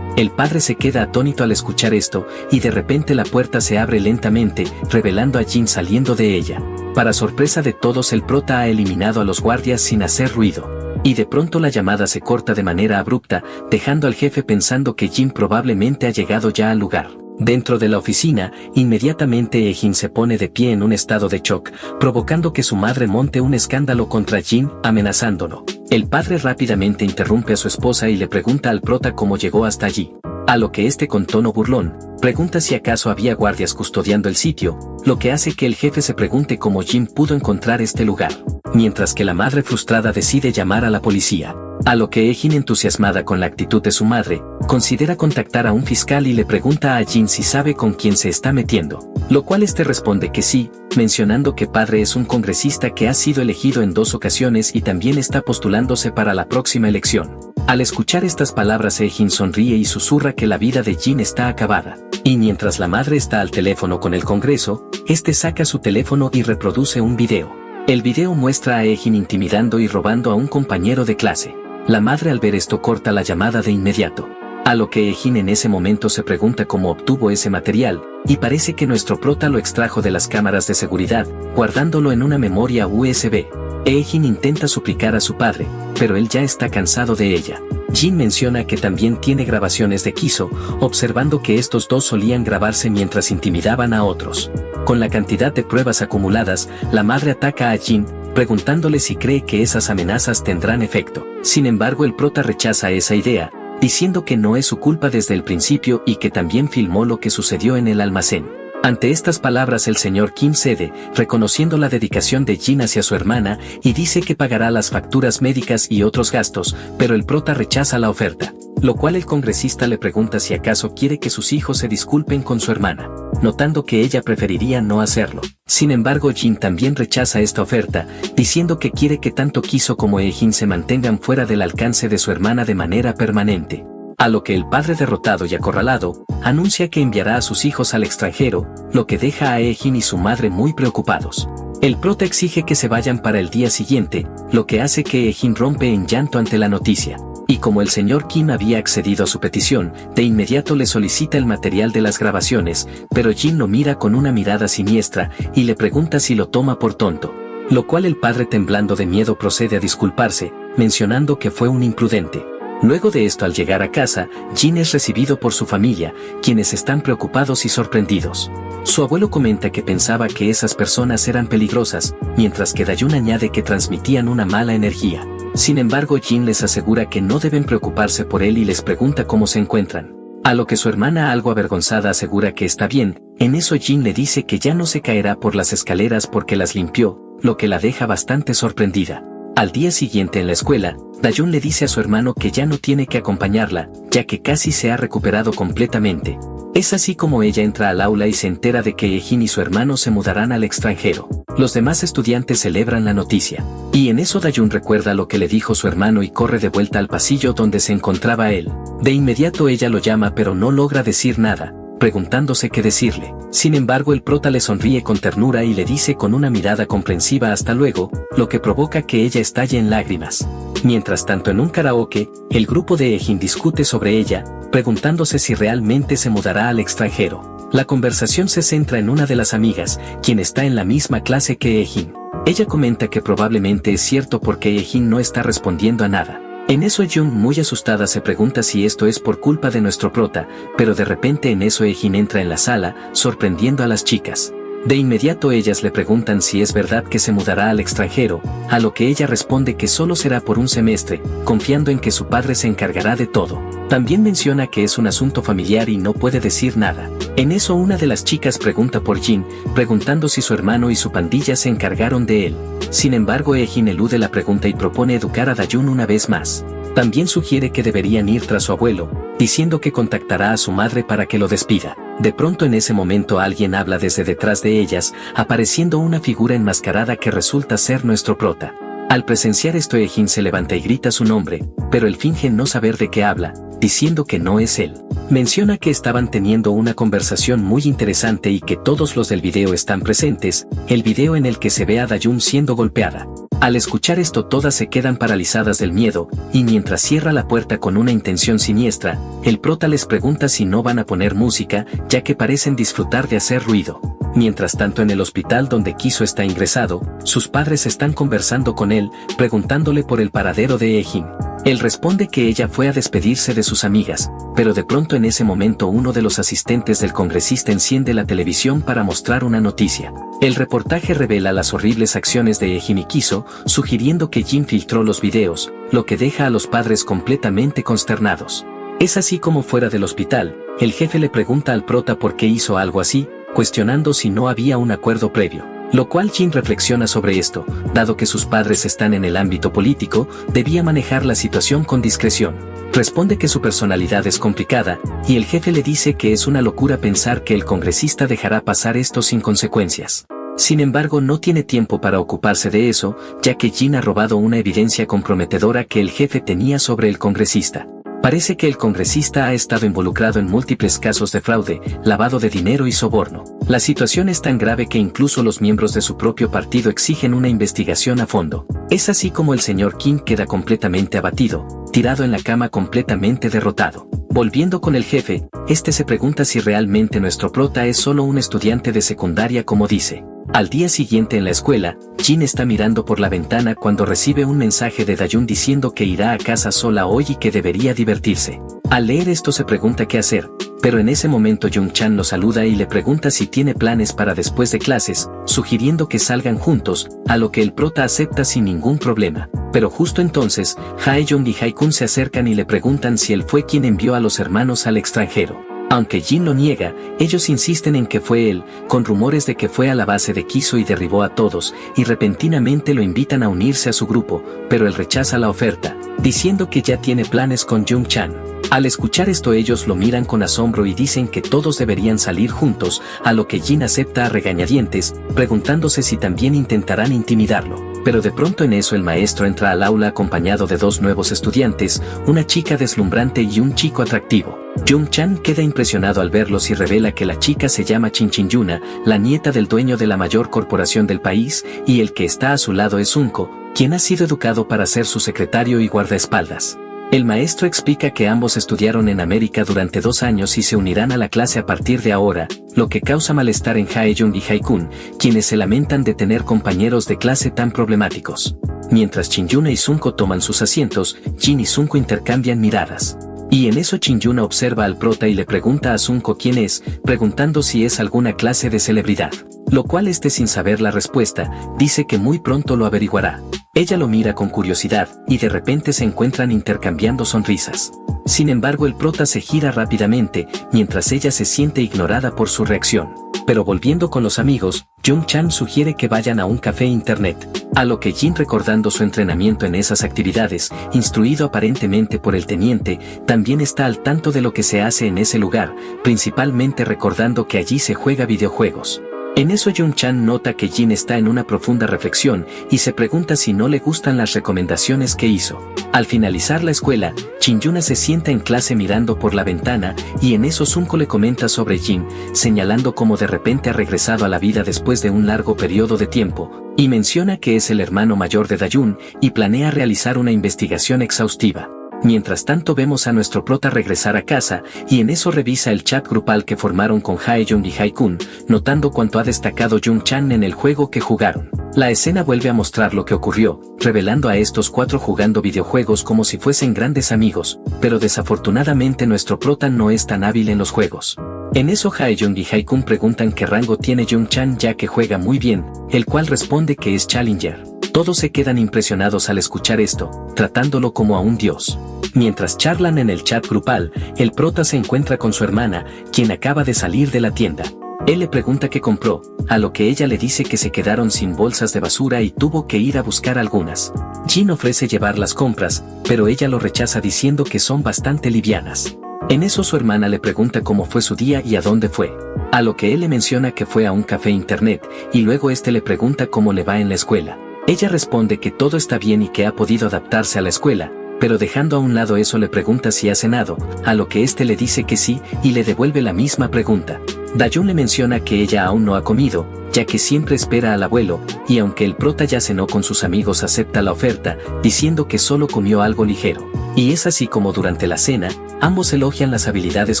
El padre se queda atónito al escuchar esto, y de repente la puerta se abre lentamente, revelando a Jin saliendo de ella. Para sorpresa de todos, el prota ha eliminado a los guardias sin hacer ruido. Y de pronto la llamada se corta de manera abrupta, dejando al jefe pensando que Jin probablemente ha llegado ya al lugar. Dentro de la oficina, inmediatamente Jin se pone de pie en un estado de shock, provocando que su madre monte un escándalo contra Jin, amenazándolo. El padre rápidamente interrumpe a su esposa y le pregunta al prota cómo llegó hasta allí. A lo que este, con tono burlón, pregunta si acaso había guardias custodiando el sitio, lo que hace que el jefe se pregunte cómo Jin pudo encontrar este lugar. Mientras que la madre, frustrada, decide llamar a la policía. A lo que Jin, entusiasmada con la actitud de su madre, considera contactar a un fiscal y le pregunta a Jin si sabe con quién se está metiendo, lo cual este responde que sí, mencionando que padre es un congresista que ha sido elegido en 2 ocasiones y también está postulándose para la próxima elección. Al escuchar estas palabras, Jin sonríe y susurra que la vida de Jin está acabada. Y mientras la madre está al teléfono con el Congreso, este saca su teléfono y reproduce un video. El video muestra a Jin intimidando y robando a un compañero de clase. La madre, al ver esto, corta la llamada de inmediato. A lo que Jin en ese momento se pregunta cómo obtuvo ese material, y parece que nuestro prota lo extrajo de las cámaras de seguridad, guardándolo en una memoria USB. Jin intenta suplicar a su padre, pero él ya está cansado de ella. Jin menciona que también tiene grabaciones de Kiso, observando que estos dos solían grabarse mientras intimidaban a otros. Con la cantidad de pruebas acumuladas, la madre ataca a Jin, preguntándole si cree que esas amenazas tendrán efecto. Sin embargo, el prota rechaza esa idea, diciendo que no es su culpa desde el principio y que también filmó lo que sucedió en el almacén. Ante estas palabras, el señor Kim cede, reconociendo la dedicación de Jin hacia su hermana, y dice que pagará las facturas médicas y otros gastos, pero el prota rechaza la oferta, lo cual el congresista le pregunta si acaso quiere que sus hijos se disculpen con su hermana, notando que ella preferiría no hacerlo. Sin embargo, Jin también rechaza esta oferta, diciendo que quiere que tanto Kiso como Jin se mantengan fuera del alcance de su hermana de manera permanente. A lo que el padre, derrotado y acorralado, anuncia que enviará a sus hijos al extranjero, lo que deja a Jin y su madre muy preocupados. El prota exige que se vayan para el día siguiente, lo que hace que Jin rompe en llanto ante la noticia. Y como el señor Kim había accedido a su petición, de inmediato le solicita el material de las grabaciones, pero Jin lo mira con una mirada siniestra y le pregunta si lo toma por tonto. Lo cual el padre, temblando de miedo, procede a disculparse, mencionando que fue un imprudente. Luego de esto, al llegar a casa, Jin es recibido por su familia, quienes están preocupados y sorprendidos. Su abuelo comenta que pensaba que esas personas eran peligrosas, mientras que Dayun añade que transmitían una mala energía. Sin embargo, Jin les asegura que no deben preocuparse por él y les pregunta cómo se encuentran. A lo que su hermana, algo avergonzada, asegura que está bien. En eso Jin le dice que ya no se caerá por las escaleras porque las limpió, lo que la deja bastante sorprendida. Al día siguiente en la escuela, Dayun le dice a su hermano que ya no tiene que acompañarla, ya que casi se ha recuperado completamente. Es así como ella entra al aula y se entera de que Jin y su hermano se mudarán al extranjero. Los demás estudiantes celebran la noticia. Y en eso Dayun recuerda lo que le dijo su hermano y corre de vuelta al pasillo donde se encontraba él. De inmediato ella lo llama, pero no logra decir nada, preguntándose qué decirle. Sin embargo, el prota le sonríe con ternura y le dice con una mirada comprensiva hasta luego, lo que provoca que ella estalle en lágrimas. Mientras tanto, en un karaoke, el grupo de Jin discute sobre ella, preguntándose si realmente se mudará al extranjero. La conversación se centra en una de las amigas, quien está en la misma clase que Jin. Ella comenta que probablemente es cierto porque Hye-jin no está respondiendo a nada. En eso Jung, muy asustada, se pregunta si esto es por culpa de nuestro prota, pero de repente en eso Hye-jin entra en la sala, sorprendiendo a las chicas. De inmediato ellas le preguntan si es verdad que se mudará al extranjero, a lo que ella responde que solo será por un semestre, confiando en que su padre se encargará de todo. También menciona que es un asunto familiar y no puede decir nada. En eso una de las chicas pregunta por Jin, preguntando si su hermano y su pandilla se encargaron de él. Sin embargo, Hye-jin elude la pregunta y propone educar a Dayun una vez más. También sugiere que deberían ir tras su abuelo, diciendo que contactará a su madre para que lo despida. De pronto en ese momento alguien habla desde detrás de ellas, apareciendo una figura enmascarada que resulta ser nuestro prota. Al presenciar esto, Hye-jin se levanta y grita su nombre, pero él finge no saber de qué habla, diciendo que no es él. Menciona que estaban teniendo una conversación muy interesante y que todos los del video están presentes, el video en el que se ve a Dayun siendo golpeada. Al escuchar esto todas se quedan paralizadas del miedo, y mientras cierra la puerta con una intención siniestra, el prota les pregunta si no van a poner música, ya que parecen disfrutar de hacer ruido. Mientras tanto en el hospital donde Kiso está ingresado, sus padres están conversando con él, preguntándole por el paradero de Hye-jin. Él responde que ella fue a despedirse de sus amigas, pero de pronto en ese momento uno de los asistentes del congresista enciende la televisión para mostrar una noticia. El reportaje revela las horribles acciones de Hye-jin y Kiso, sugiriendo que Jin filtró los videos, lo que deja a los padres completamente consternados. Es así como fuera del hospital, el jefe le pregunta al prota por qué hizo algo así, cuestionando si no había un acuerdo previo. Lo cual Jin reflexiona sobre esto, dado que sus padres están en el ámbito político, debía manejar la situación con discreción. Responde que su personalidad es complicada, y el jefe le dice que es una locura pensar que el congresista dejará pasar esto sin consecuencias. Sin embargo, no tiene tiempo para ocuparse de eso, ya que Jin ha robado una evidencia comprometedora que el jefe tenía sobre el congresista. Parece que el congresista ha estado involucrado en múltiples casos de fraude, lavado de dinero y soborno. La situación es tan grave que incluso los miembros de su propio partido exigen una investigación a fondo. Es así como el señor Kim queda completamente abatido, tirado en la cama completamente derrotado. Volviendo con el jefe, este se pregunta si realmente nuestro prota es solo un estudiante de secundaria como dice. Al día siguiente en la escuela, Jin está mirando por la ventana cuando recibe un mensaje de Dayun diciendo que irá a casa sola hoy y que debería divertirse. Al leer esto se pregunta qué hacer, pero en ese momento Jung-chan lo saluda y le pregunta si tiene planes para después de clases, sugiriendo que salgan juntos, a lo que el prota acepta sin ningún problema. Pero justo entonces, Hae-jung y Hae-kun se acercan y le preguntan si él fue quien envió a los hermanos al extranjero. Aunque Jin lo niega, ellos insisten en que fue él, con rumores de que fue a la base de Kiso y derribó a todos, y repentinamente lo invitan a unirse a su grupo, pero él rechaza la oferta, diciendo que ya tiene planes con Jung-chan. Al escuchar esto ellos lo miran con asombro y dicen que todos deberían salir juntos, a lo que Jin acepta a regañadientes, preguntándose si también intentarán intimidarlo. Pero de pronto en eso el maestro entra al aula acompañado de dos nuevos estudiantes, una chica deslumbrante y un chico atractivo. Jung-chan queda impresionado al verlos y revela que la chica se llama Chin-Chin-yuna, la nieta del dueño de la mayor corporación del país, y el que está a su lado es Sunko, quien ha sido educado para ser su secretario y guardaespaldas. El maestro explica que ambos estudiaron en América durante 2 años y se unirán a la clase a partir de ahora, lo que causa malestar en Hae-jung y Hae-kun, quienes se lamentan de tener compañeros de clase tan problemáticos. Mientras Chin-yuna y Sunko toman sus asientos, Jin y Sunko intercambian miradas. Y en eso Chin-yuna observa al prota y le pregunta a Sunko quién es, preguntando si es alguna clase de celebridad. Lo cual sin saber la respuesta, dice que muy pronto lo averiguará. Ella lo mira con curiosidad, y de repente se encuentran intercambiando sonrisas. Sin embargo el prota se gira rápidamente, mientras ella se siente ignorada por su reacción. Pero volviendo con los amigos, Jung-chan sugiere que vayan a un café internet, a lo que Jin, recordando su entrenamiento en esas actividades, instruido aparentemente por el teniente, también está al tanto de lo que se hace en ese lugar, principalmente recordando que allí se juega videojuegos. En eso Jung-chan nota que Jin está en una profunda reflexión y se pregunta si no le gustan las recomendaciones que hizo. Al finalizar la escuela, Chin-yuna se sienta en clase mirando por la ventana y en eso Sunko le comenta sobre Jin, señalando cómo de repente ha regresado a la vida después de un largo periodo de tiempo, y menciona que es el hermano mayor de Dayun y planea realizar una investigación exhaustiva. Mientras tanto vemos a nuestro prota regresar a casa, y en eso revisa el chat grupal que formaron con Hae-jung y Hae-kun, notando cuánto ha destacado Jung-chan en el juego que jugaron. La escena vuelve a mostrar lo que ocurrió, revelando a estos 4 jugando videojuegos como si fuesen grandes amigos, pero desafortunadamente nuestro prota no es tan hábil en los juegos. En eso Hae-jung y Hae-kun preguntan qué rango tiene Jung-chan ya que juega muy bien, el cual responde que es Challenger. Todos se quedan impresionados al escuchar esto, tratándolo como a un dios. Mientras charlan en el chat grupal, el prota se encuentra con su hermana, quien acaba de salir de la tienda. Él le pregunta qué compró, a lo que ella le dice que se quedaron sin bolsas de basura y tuvo que ir a buscar algunas. Jin ofrece llevar las compras, pero ella lo rechaza diciendo que son bastante livianas. En eso su hermana le pregunta cómo fue su día y a dónde fue. A lo que él le menciona que fue a un café internet, y luego este le pregunta cómo le va en la escuela. Ella responde que todo está bien y que ha podido adaptarse a la escuela, pero dejando a un lado eso le pregunta si ha cenado, a lo que este le dice que sí, y le devuelve la misma pregunta. Dayun le menciona que ella aún no ha comido, ya que siempre espera al abuelo, y aunque el prota ya cenó con sus amigos acepta la oferta, diciendo que solo comió algo ligero. Y es así como durante la cena, ambos elogian las habilidades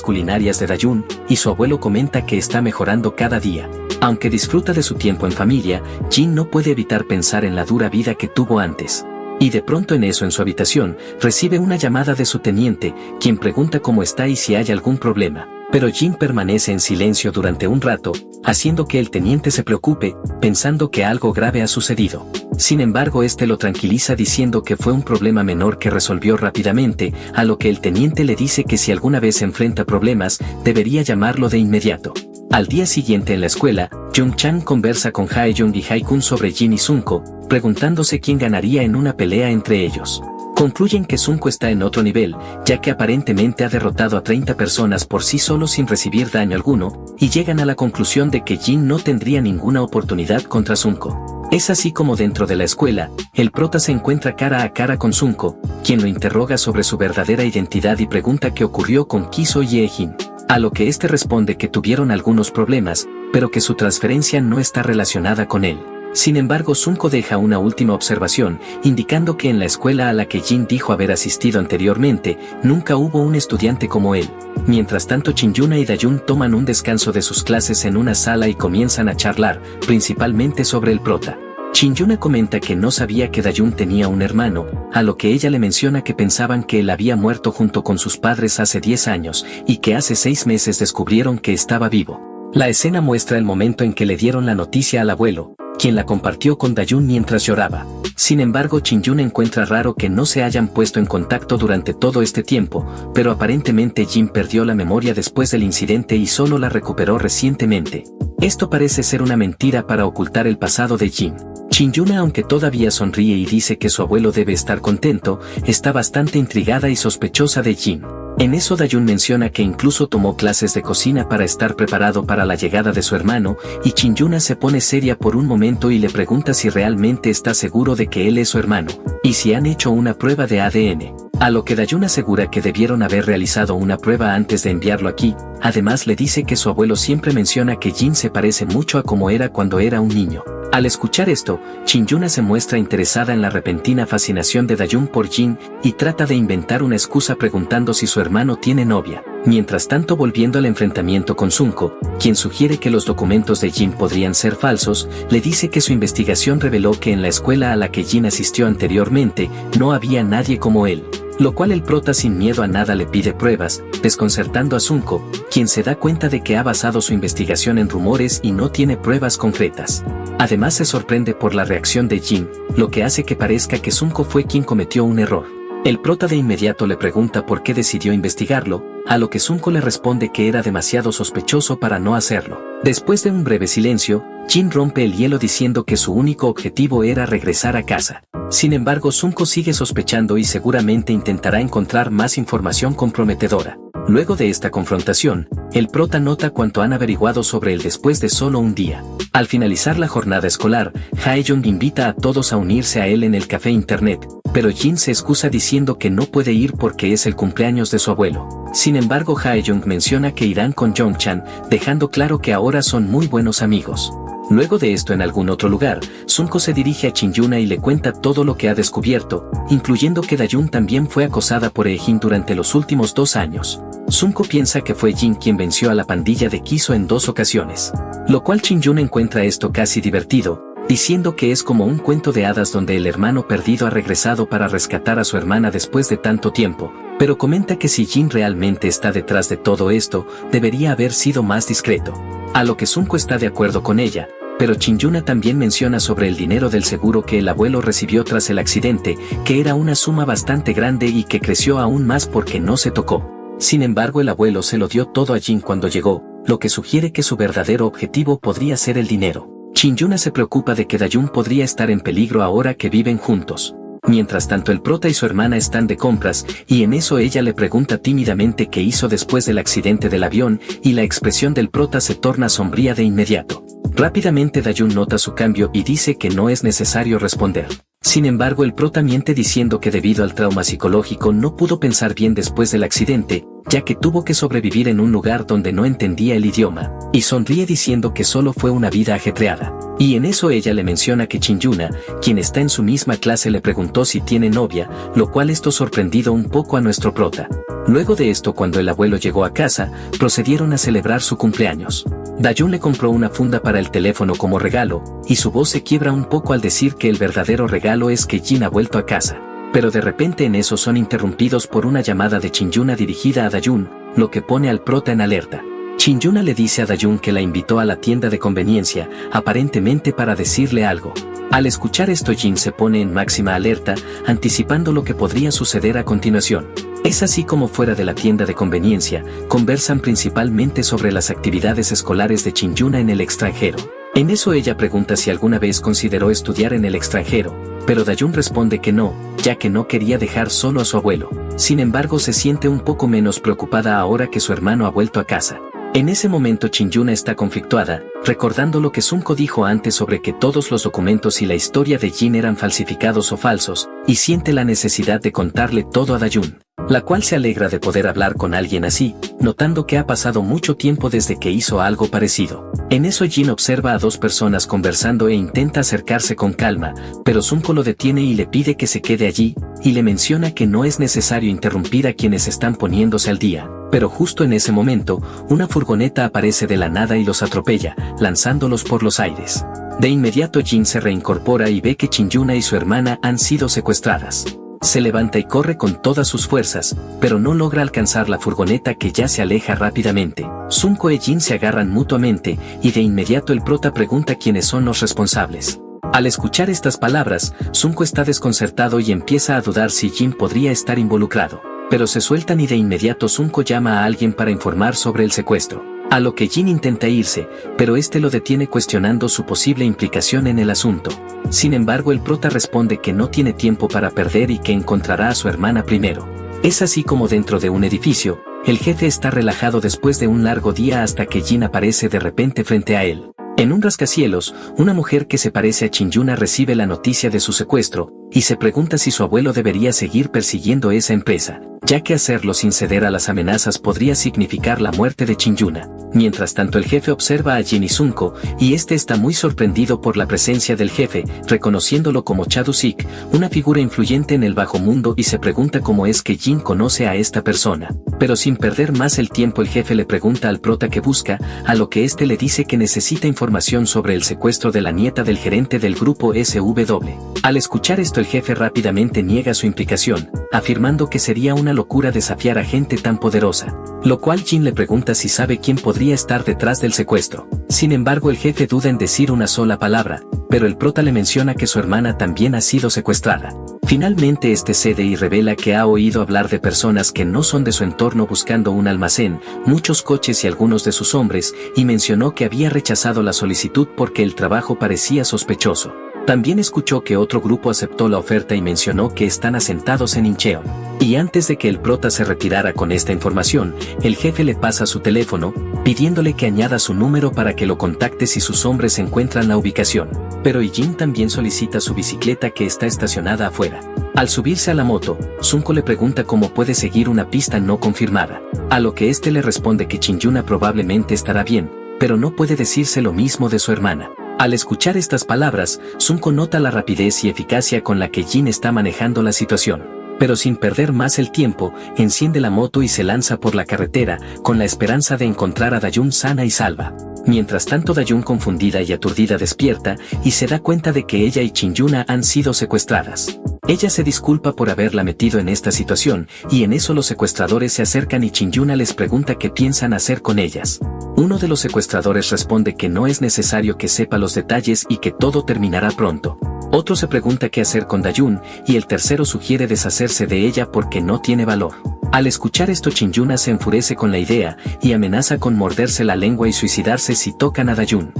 culinarias de Dayun, y su abuelo comenta que está mejorando cada día. Aunque disfruta de su tiempo en familia, Jin no puede evitar pensar en la dura vida que tuvo antes. Y de pronto en eso en su habitación, recibe una llamada de su teniente, quien pregunta cómo está y si hay algún problema. Pero Jin permanece en silencio durante un rato, haciendo que el teniente se preocupe, pensando que algo grave ha sucedido. Sin embargo, este lo tranquiliza diciendo que fue un problema menor que resolvió rápidamente, a lo que el teniente le dice que si alguna vez enfrenta problemas, debería llamarlo de inmediato. Al día siguiente en la escuela, Jung-chan conversa con Hae-jung y Hae-kun sobre Jin y Sunko, preguntándose quién ganaría en una pelea entre ellos. Concluyen que Sunko está en otro nivel, ya que aparentemente ha derrotado a 30 personas por sí solo sin recibir daño alguno, y llegan a la conclusión de que Jin no tendría ninguna oportunidad contra Sunko. Es así como dentro de la escuela, el prota se encuentra cara a cara con Sunko, quien lo interroga sobre su verdadera identidad y pregunta qué ocurrió con Kiso y Ye-jin. A lo que este responde que tuvieron algunos problemas, pero que su transferencia no está relacionada con él. Sin embargo, Sunko deja una última observación, indicando que en la escuela a la que Jin dijo haber asistido anteriormente, nunca hubo un estudiante como él. Mientras tanto, Chin-yuna y Dayun toman un descanso de sus clases en una sala y comienzan a charlar, principalmente sobre el prota. Chin-yuna comenta que no sabía que Dayun tenía un hermano, a lo que ella le menciona que pensaban que él había muerto junto con sus padres hace 10 años, y que hace 6 meses descubrieron que estaba vivo. La escena muestra el momento en que le dieron la noticia al abuelo, quien la compartió con Dayun mientras lloraba. Sin embargo, Chin-yuna encuentra raro que no se hayan puesto en contacto durante todo este tiempo, pero aparentemente Jin perdió la memoria después del incidente y solo la recuperó recientemente. Esto parece ser una mentira para ocultar el pasado de Jin. Chin-yuna, aunque todavía sonríe y dice que su abuelo debe estar contento, está bastante intrigada y sospechosa de Jin. En eso Dayun menciona que incluso tomó clases de cocina para estar preparado para la llegada de su hermano, y Chin-yuna se pone seria por un momento y le pregunta si realmente está seguro de que él es su hermano, y si han hecho una prueba de ADN. A lo que Dayun asegura que debieron haber realizado una prueba antes de enviarlo aquí. Además le dice que su abuelo siempre menciona que Jin se parece mucho a como era cuando era un niño. Al escuchar esto, Chin-yuna se muestra interesada en la repentina fascinación de Dayun por Jin, y trata de inventar una excusa preguntando si su hermano tiene novia. Mientras tanto, volviendo al enfrentamiento con Sunko, quien sugiere que los documentos de Jin podrían ser falsos, le dice que su investigación reveló que en la escuela a la que Jin asistió anteriormente, no había nadie como él. Lo cual el prota sin miedo a nada le pide pruebas, desconcertando a Sunko, quien se da cuenta de que ha basado su investigación en rumores y no tiene pruebas concretas. Además se sorprende por la reacción de Jin, lo que hace que parezca que Sunko fue quien cometió un error. El prota de inmediato le pregunta por qué decidió investigarlo, a lo que Sunko le responde que era demasiado sospechoso para no hacerlo. Después de un breve silencio, Jin rompe el hielo diciendo que su único objetivo era regresar a casa. Sin embargo, Sunko sigue sospechando y seguramente intentará encontrar más información comprometedora. Luego de esta confrontación, el prota nota cuánto han averiguado sobre él después de solo un día. Al finalizar la jornada escolar, Hae-jung invita a todos a unirse a él en el café internet, pero Jin se excusa diciendo que no puede ir porque es el cumpleaños de su abuelo. Sin embargo, Hae-jung menciona que irán con Jung-chan, dejando claro que ahora son muy buenos amigos. Luego de esto, en algún otro lugar, Sunko se dirige a Shin-yuna y le cuenta todo lo que ha descubierto, incluyendo que Dayun también fue acosada por Jin durante los últimos 2 años. Sunko piensa que fue Jin quien venció a la pandilla de Kiso en 2 ocasiones. Lo cual Shin-yuna encuentra esto casi divertido, diciendo que es como un cuento de hadas donde el hermano perdido ha regresado para rescatar a su hermana después de tanto tiempo, pero comenta que si Jin realmente está detrás de todo esto, debería haber sido más discreto. A lo que Sunko está de acuerdo con ella, pero Shin-yuna también menciona sobre el dinero del seguro que el abuelo recibió tras el accidente, que era una suma bastante grande y que creció aún más porque no se tocó. Sin embargo, el abuelo se lo dio todo a Jin cuando llegó, lo que sugiere que su verdadero objetivo podría ser el dinero. Shin-yuna se preocupa de que Dayun podría estar en peligro ahora que viven juntos. Mientras tanto, el prota y su hermana están de compras, y en eso ella le pregunta tímidamente qué hizo después del accidente del avión, y la expresión del prota se torna sombría de inmediato. Rápidamente Dayun nota su cambio y dice que no es necesario responder. Sin embargo, el prota miente diciendo que debido al trauma psicológico no pudo pensar bien después del accidente, ya que tuvo que sobrevivir en un lugar donde no entendía el idioma, y sonríe diciendo que solo fue una vida ajetreada. Y en eso ella le menciona que Shin-yuna, quien está en su misma clase, le preguntó si tiene novia, lo cual esto sorprendido un poco a nuestro prota. Luego de esto, cuando el abuelo llegó a casa, procedieron a celebrar su cumpleaños. Dayun le compró una funda para el teléfono como regalo, y su voz se quiebra un poco al decir que el verdadero regalo es que Jin ha vuelto a casa. Pero de repente en eso son interrumpidos por una llamada de Shin-yuna dirigida a Dayun, lo que pone al prota en alerta. Shin-yuna le dice a Dayun que la invitó a la tienda de conveniencia, aparentemente para decirle algo. Al escuchar esto, Jin se pone en máxima alerta, anticipando lo que podría suceder a continuación. Es así como fuera de la tienda de conveniencia, conversan principalmente sobre las actividades escolares de Shin-yuna en el extranjero. En eso ella pregunta si alguna vez consideró estudiar en el extranjero, pero Dayun responde que no, ya que no quería dejar solo a su abuelo. Sin embargo, se siente un poco menos preocupada ahora que su hermano ha vuelto a casa. En ese momento Shin-yuna está conflictuada, recordando lo que Sunko dijo antes sobre que todos los documentos y la historia de Jin eran falsificados o falsos, y siente la necesidad de contarle todo a Dayun, la cual se alegra de poder hablar con alguien así, notando que ha pasado mucho tiempo desde que hizo algo parecido. En eso Jin observa a 2 personas conversando e intenta acercarse con calma, pero Sunko lo detiene y le pide que se quede allí, y le menciona que no es necesario interrumpir a quienes están poniéndose al día. Pero justo en ese momento, una furgoneta aparece de la nada y los atropella, lanzándolos por los aires. De inmediato Jin se reincorpora y ve que Shin-yuna y su hermana han sido secuestradas. Se levanta y corre con todas sus fuerzas, pero no logra alcanzar la furgoneta que ya se aleja rápidamente. Sunko y Jin se agarran mutuamente, y de inmediato el prota pregunta quiénes son los responsables. Al escuchar estas palabras, Sunko está desconcertado y empieza a dudar si Jin podría estar involucrado. Pero se sueltan y de inmediato Sunko llama a alguien para informar sobre el secuestro. A lo que Jin intenta irse, pero este lo detiene cuestionando su posible implicación en el asunto. Sin embargo, el prota responde que no tiene tiempo para perder y que encontrará a su hermana primero. Es así como dentro de un edificio, el jefe está relajado después de un largo día hasta que Jin aparece de repente frente a él. En un rascacielos, una mujer que se parece a Shin-yuna recibe la noticia de su secuestro, y se pregunta si su abuelo debería seguir persiguiendo esa empresa, ya que hacerlo sin ceder a las amenazas podría significar la muerte de Shin-yuna. Mientras tanto, el jefe observa a Jin y Sunko, y este está muy sorprendido por la presencia del jefe, reconociéndolo como Chadusik, una figura influyente en el bajo mundo, y se pregunta cómo es que Jin conoce a esta persona. Pero sin perder más el tiempo, el jefe le pregunta al prota qué busca, a lo que este le dice que necesita información sobre el secuestro de la nieta del gerente del grupo SW. Al escuchar esto, el jefe rápidamente niega su implicación, afirmando que sería una locura desafiar a gente tan poderosa. Lo cual Jin le pregunta si sabe quién podría estar detrás del secuestro. Sin embargo, el jefe duda en decir una sola palabra, pero el prota le menciona que su hermana también ha sido secuestrada. Finalmente este cede y revela que ha oído hablar de personas que no son de su entorno buscando un almacén, muchos coches y algunos de sus hombres, y mencionó que había rechazado la solicitud porque el trabajo parecía sospechoso. También escuchó que otro grupo aceptó la oferta y mencionó que están asentados en Incheon. Y antes de que el prota se retirara con esta información, el jefe le pasa su teléfono, pidiéndole que añada su número para que lo contacte si sus hombres encuentran la ubicación. Pero Jin también solicita su bicicleta que está estacionada afuera. Al subirse a la moto, Sunko le pregunta cómo puede seguir una pista no confirmada, a lo que este le responde que Shin-yuna probablemente estará bien, pero no puede decirse lo mismo de su hermana. Al escuchar estas palabras, Sunko nota la rapidez y eficacia con la que Jin está manejando la situación. Pero sin perder más el tiempo, enciende la moto y se lanza por la carretera, con la esperanza de encontrar a Dayun sana y salva. Mientras tanto, Dayun, confundida y aturdida, despierta y se da cuenta de que ella y Chin-yuna han sido secuestradas. Ella se disculpa por haberla metido en esta situación, y en eso los secuestradores se acercan y Chin-yuna les pregunta qué piensan hacer con ellas. Uno de los secuestradores responde que no es necesario que sepa los detalles y que todo terminará pronto. Otro se pregunta qué hacer con Dayun, y el tercero sugiere deshacerse de ella porque no tiene valor. Al escuchar esto, Chin-yuna se enfurece con la idea y amenaza con morderse la lengua y suicidarse si tocan a Dayun.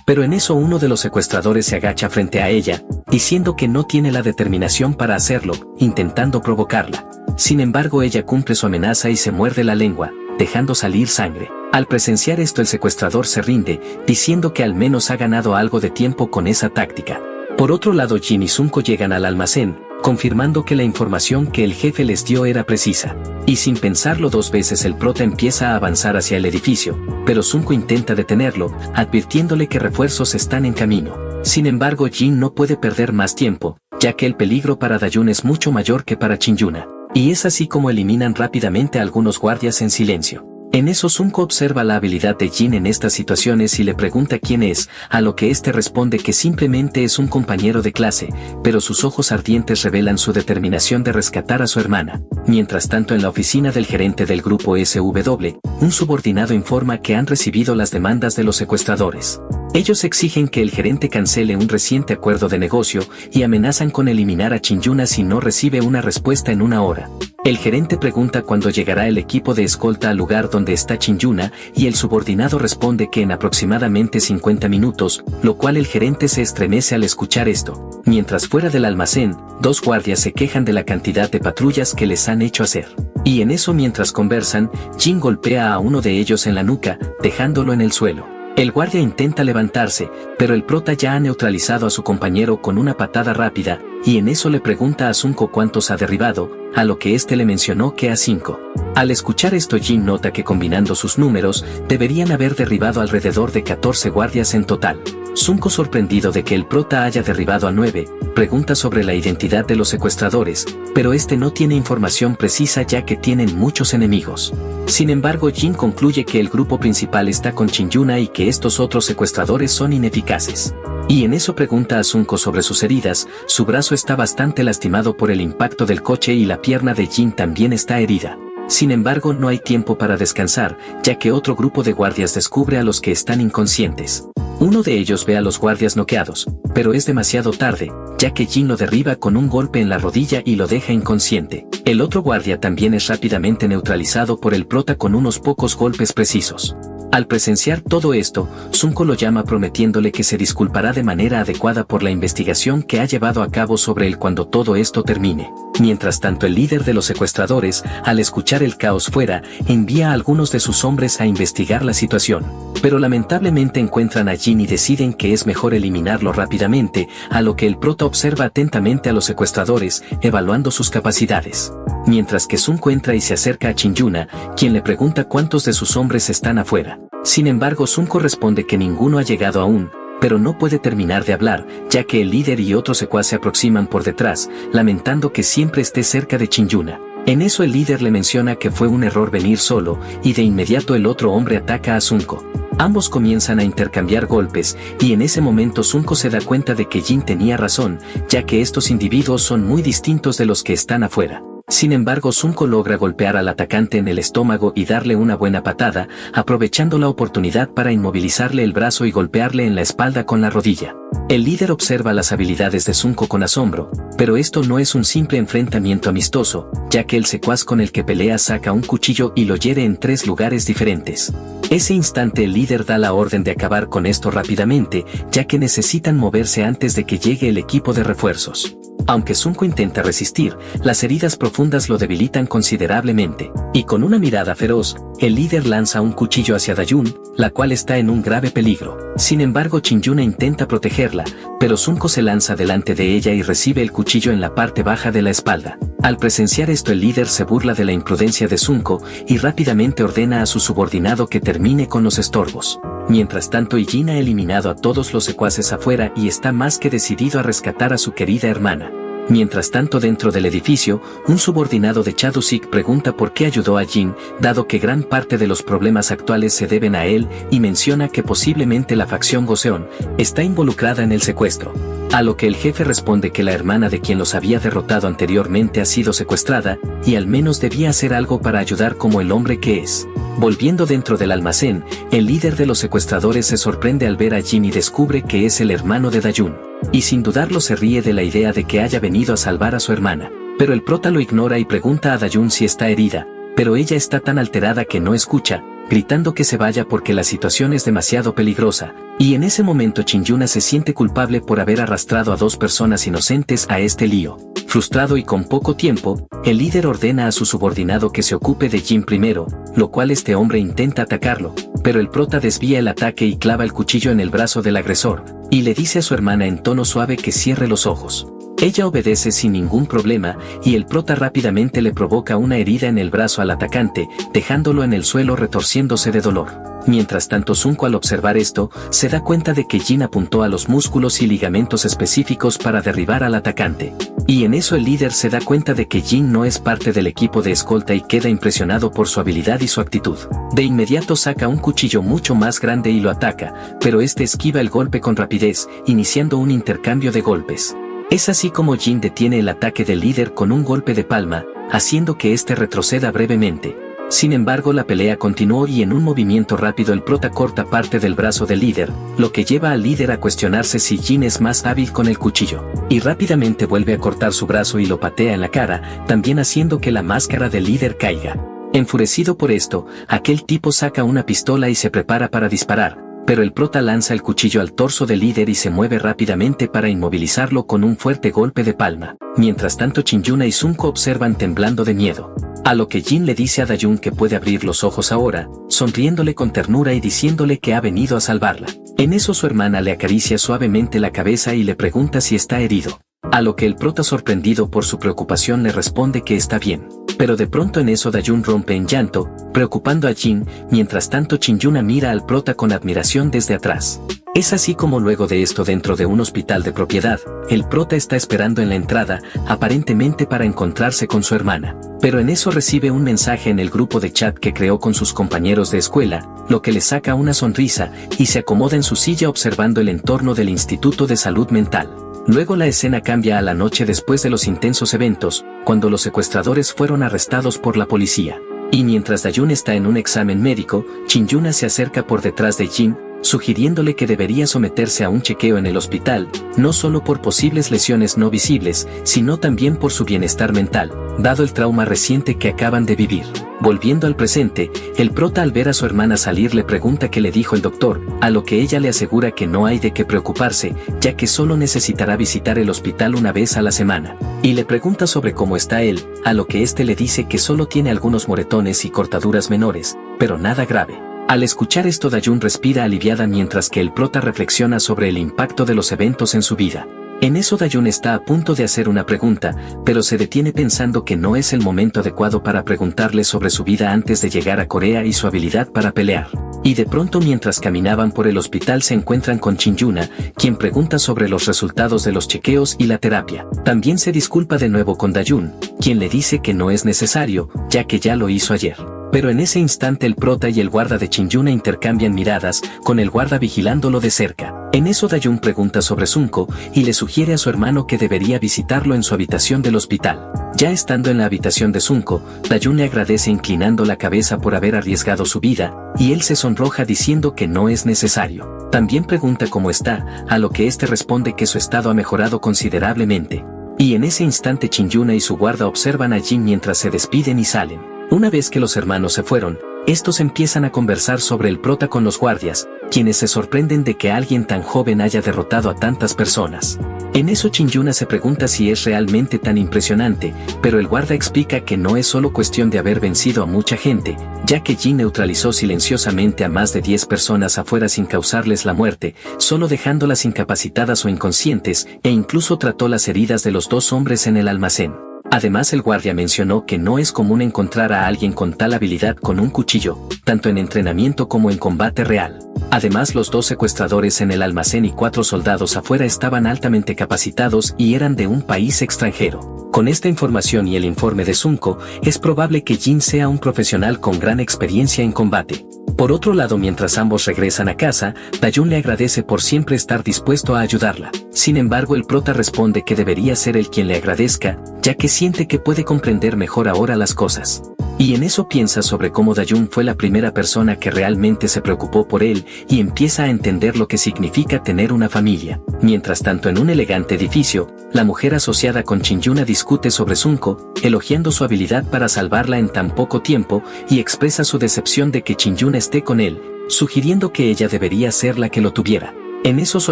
Pero en eso uno de los secuestradores se agacha frente a ella, diciendo que no tiene la determinación para hacerlo, intentando provocarla. Sin embargo, ella cumple su amenaza y se muerde la lengua, dejando salir sangre. Al presenciar esto, el secuestrador se rinde, diciendo que al menos ha ganado algo de tiempo con esa táctica. Por otro lado, Jin y Sunko llegan al almacén, confirmando que la información que el jefe les dio era precisa. Y sin pensarlo dos veces, el prota empieza a avanzar hacia el edificio, pero Sunko intenta detenerlo, advirtiéndole que refuerzos están en camino. Sin embargo, Jin no puede perder más tiempo, ya que el peligro para Dayun es mucho mayor que para Chin-yuna. Y es así como eliminan rápidamente a algunos guardias en silencio. En eso, Sunko observa la habilidad de Jin en estas situaciones y le pregunta quién es, a lo que este responde que simplemente es un compañero de clase, pero sus ojos ardientes revelan su determinación de rescatar a su hermana. Mientras tanto, en la oficina del gerente del grupo SW, un subordinado informa que han recibido las demandas de los secuestradores. Ellos exigen que el gerente cancele un reciente acuerdo de negocio y amenazan con eliminar a Chin-yuna si no recibe una respuesta en una hora. El gerente pregunta cuándo llegará el equipo de escolta al lugar donde está Chin-yuna, y el subordinado responde que en aproximadamente 50 minutos, lo cual el gerente se estremece al escuchar esto. Mientras fuera del almacén, dos guardias se quejan de la cantidad de patrullas que les han hecho hacer. Y en eso, mientras conversan, Jin golpea a uno de ellos en la nuca, dejándolo en el suelo. El guardia intenta levantarse, pero el prota ya ha neutralizado a su compañero con una patada rápida, y en eso le pregunta a Sunko cuántos ha derribado, a lo que este le mencionó que a 5. Al escuchar esto, Jin nota que combinando sus números, deberían haber derribado alrededor de 14 guardias en total. Sunko, sorprendido de que el prota haya derribado a 9, pregunta sobre la identidad de los secuestradores, pero este no tiene información precisa ya que tienen muchos enemigos. Sin embargo, Jin concluye que el grupo principal está con Chin-yuna y que estos otros secuestradores son ineficaces. Y en eso pregunta a Sunko sobre sus heridas. Su brazo está bastante lastimado por el impacto del coche y la pierna de Jin también está herida. Sin embargo, no hay tiempo para descansar, ya que otro grupo de guardias descubre a los que están inconscientes. Uno de ellos ve a los guardias noqueados, pero es demasiado tarde, ya que Jin lo derriba con un golpe en la rodilla y lo deja inconsciente. El otro guardia también es rápidamente neutralizado por el prota con unos pocos golpes precisos. Al presenciar todo esto, Sunko lo llama prometiéndole que se disculpará de manera adecuada por la investigación que ha llevado a cabo sobre él cuando todo esto termine. Mientras tanto, el líder de los secuestradores, al escuchar el caos fuera, envía a algunos de sus hombres a investigar la situación. Pero lamentablemente encuentran a Jin y deciden que es mejor eliminarlo rápidamente, a lo que el prota observa atentamente a los secuestradores, evaluando sus capacidades. Mientras que Sunko entra y se acerca a Chin-yuna, quien le pregunta cuántos de sus hombres están afuera. Sin embargo, Sunko responde que ninguno ha llegado aún, pero no puede terminar de hablar, ya que el líder y otro secuaz se aproximan por detrás, lamentando que siempre esté cerca de Chin-yuna. En eso el líder le menciona que fue un error venir solo, y de inmediato el otro hombre ataca a Sunko. Ambos comienzan a intercambiar golpes, y en ese momento Sunko se da cuenta de que Jin tenía razón, ya que estos individuos son muy distintos de los que están afuera. Sin embargo, Sunko logra golpear al atacante en el estómago y darle una buena patada, aprovechando la oportunidad para inmovilizarle el brazo y golpearle en la espalda con la rodilla. El líder observa las habilidades de Sunko con asombro, pero esto no es un simple enfrentamiento amistoso, ya que el secuaz con el que pelea saca un cuchillo y lo hiere en 3 lugares diferentes. Ese instante el líder da la orden de acabar con esto rápidamente, ya que necesitan moverse antes de que llegue el equipo de refuerzos. Aunque Sunko intenta resistir, las heridas profundas lo debilitan considerablemente, y con una mirada feroz, el líder lanza un cuchillo hacia Dayun, la cual está en un grave peligro. Sin embargo, Chin-Yuna intenta protegerla, pero Sunko se lanza delante de ella y recibe el cuchillo en la parte baja de la espalda. Al presenciar esto, el líder se burla de la imprudencia de Sunko y rápidamente ordena a su subordinado que termine con los estorbos. Mientras tanto, Jin ha eliminado a todos los secuaces afuera y está más que decidido a rescatar a su querida hermana. Mientras tanto, dentro del edificio, un subordinado de Chadusik pregunta por qué ayudó a Jin, dado que gran parte de los problemas actuales se deben a él, y menciona que posiblemente la facción Goseon está involucrada en el secuestro. A lo que el jefe responde que la hermana de quien los había derrotado anteriormente ha sido secuestrada, y al menos debía hacer algo para ayudar como el hombre que es. Volviendo dentro del almacén, el líder de los secuestradores se sorprende al ver a Jin y descubre que es el hermano de Dayun. Y sin dudarlo se ríe de la idea de que haya venido a salvar a su hermana. Pero el prota lo ignora y pregunta a Dayun si está herida, pero ella está tan alterada que no escucha, gritando que se vaya porque la situación es demasiado peligrosa, y en ese momento Chin-Yuna se siente culpable por haber arrastrado a 2 personas inocentes a este lío. Frustrado y con poco tiempo, el líder ordena a su subordinado que se ocupe de Jin primero, lo cual este hombre intenta atacarlo, pero el prota desvía el ataque y clava el cuchillo en el brazo del agresor, y le dice a su hermana en tono suave que cierre los ojos. Ella obedece sin ningún problema, y el prota rápidamente le provoca una herida en el brazo al atacante, dejándolo en el suelo retorciéndose de dolor. Mientras tanto, Sunko, al observar esto, se da cuenta de que Jin apuntó a los músculos y ligamentos específicos para derribar al atacante. Y en eso el líder se da cuenta de que Jin no es parte del equipo de escolta y queda impresionado por su habilidad y su actitud. De inmediato saca un cuchillo mucho más grande y lo ataca, pero este esquiva el golpe con rapidez, iniciando un intercambio de golpes. Es así como Jin detiene el ataque del líder con un golpe de palma, haciendo que éste retroceda brevemente. Sin embargo, la pelea continuó y en un movimiento rápido el prota corta parte del brazo del líder, lo que lleva al líder a cuestionarse si Jin es más hábil con el cuchillo. Y rápidamente vuelve a cortar su brazo y lo patea en la cara, también haciendo que la máscara del líder caiga. Enfurecido por esto, aquel tipo saca una pistola y se prepara para disparar, pero el prota lanza el cuchillo al torso del líder y se mueve rápidamente para inmovilizarlo con un fuerte golpe de palma. Mientras tanto, Chin-Yuna y Sunko observan temblando de miedo. A lo que Jin le dice a Dayun que puede abrir los ojos ahora, sonriéndole con ternura y diciéndole que ha venido a salvarla. En eso su hermana le acaricia suavemente la cabeza y le pregunta si está herido. A lo que el prota, sorprendido por su preocupación, le responde que está bien. Pero de pronto en eso Dayun rompe en llanto, preocupando a Jin, mientras tanto Chin-Yuna mira al prota con admiración desde atrás. Es así como luego de esto, dentro de un hospital de propiedad, el prota está esperando en la entrada, aparentemente para encontrarse con su hermana. Pero en eso recibe un mensaje en el grupo de chat que creó con sus compañeros de escuela, lo que le saca una sonrisa, y se acomoda en su silla observando el entorno del Instituto de Salud Mental. Luego la escena cambia a la noche después de los intensos eventos, cuando los secuestradores fueron arrestados por la policía. Y mientras Dayun está en un examen médico, Chin-Yuna se acerca por detrás de Jin, sugiriéndole que debería someterse a un chequeo en el hospital, no solo por posibles lesiones no visibles, sino también por su bienestar mental, dado el trauma reciente que acaban de vivir. Volviendo al presente, el prota, al ver a su hermana salir, le pregunta qué le dijo el doctor, a lo que ella le asegura que no hay de qué preocuparse, ya que solo necesitará visitar el hospital una vez a la semana. Y le pregunta sobre cómo está él, a lo que este le dice que solo tiene algunos moretones y cortaduras menores, pero nada grave. Al escuchar esto, Dayun respira aliviada mientras que el prota reflexiona sobre el impacto de los eventos en su vida. En eso Dayun está a punto de hacer una pregunta, pero se detiene pensando que no es el momento adecuado para preguntarle sobre su vida antes de llegar a Corea y su habilidad para pelear. Y de pronto, mientras caminaban por el hospital, se encuentran con Chin-Yuna, quien pregunta sobre los resultados de los chequeos y la terapia. También se disculpa de nuevo con Dayun, quien le dice que no es necesario, ya que ya lo hizo ayer. Pero en ese instante el prota y el guarda de Chin-Yuna intercambian miradas, con el guarda vigilándolo de cerca. En eso Dayun pregunta sobre Sunko, y le sugiere a su hermano que debería visitarlo en su habitación del hospital. Ya estando en la habitación de Sunko, Dayun le agradece inclinando la cabeza por haber arriesgado su vida, y él se sonroja diciendo que no es necesario. También pregunta cómo está, a lo que este responde que su estado ha mejorado considerablemente. Y en ese instante Chin-Yuna y su guarda observan a Jin mientras se despiden y salen. Una vez que los hermanos se fueron, estos empiezan a conversar sobre el prota con los guardias, quienes se sorprenden de que alguien tan joven haya derrotado a tantas personas. En eso Chin-Yuna se pregunta si es realmente tan impresionante, pero el guarda explica que no es solo cuestión de haber vencido a mucha gente, ya que Jin neutralizó silenciosamente a más de 10 personas afuera sin causarles la muerte, solo dejándolas incapacitadas o inconscientes, e incluso trató las heridas de los 2 hombres en el almacén. Además, el guardia mencionó que no es común encontrar a alguien con tal habilidad con un cuchillo, tanto en entrenamiento como en combate real. Además, los 2 secuestradores en el almacén y 4 soldados afuera estaban altamente capacitados y eran de un país extranjero. Con esta información y el informe de Sunko, es probable que Jin sea un profesional con gran experiencia en combate. Por otro lado, mientras ambos regresan a casa, Dayun le agradece por siempre estar dispuesto a ayudarla. Sin embargo, el prota responde que debería ser él quien le agradezca, ya que siente que puede comprender mejor ahora las cosas. Y en eso piensa sobre cómo Dayun fue la primera persona que realmente se preocupó por él y empieza a entender lo que significa tener una familia. Mientras tanto, en un elegante edificio, la mujer asociada con Chin-Yuna discute sobre Sunko, elogiando su habilidad para salvarla en tan poco tiempo y expresa su decepción de que Chin-Yuna esté con él, sugiriendo que ella debería ser la que lo tuviera. En eso su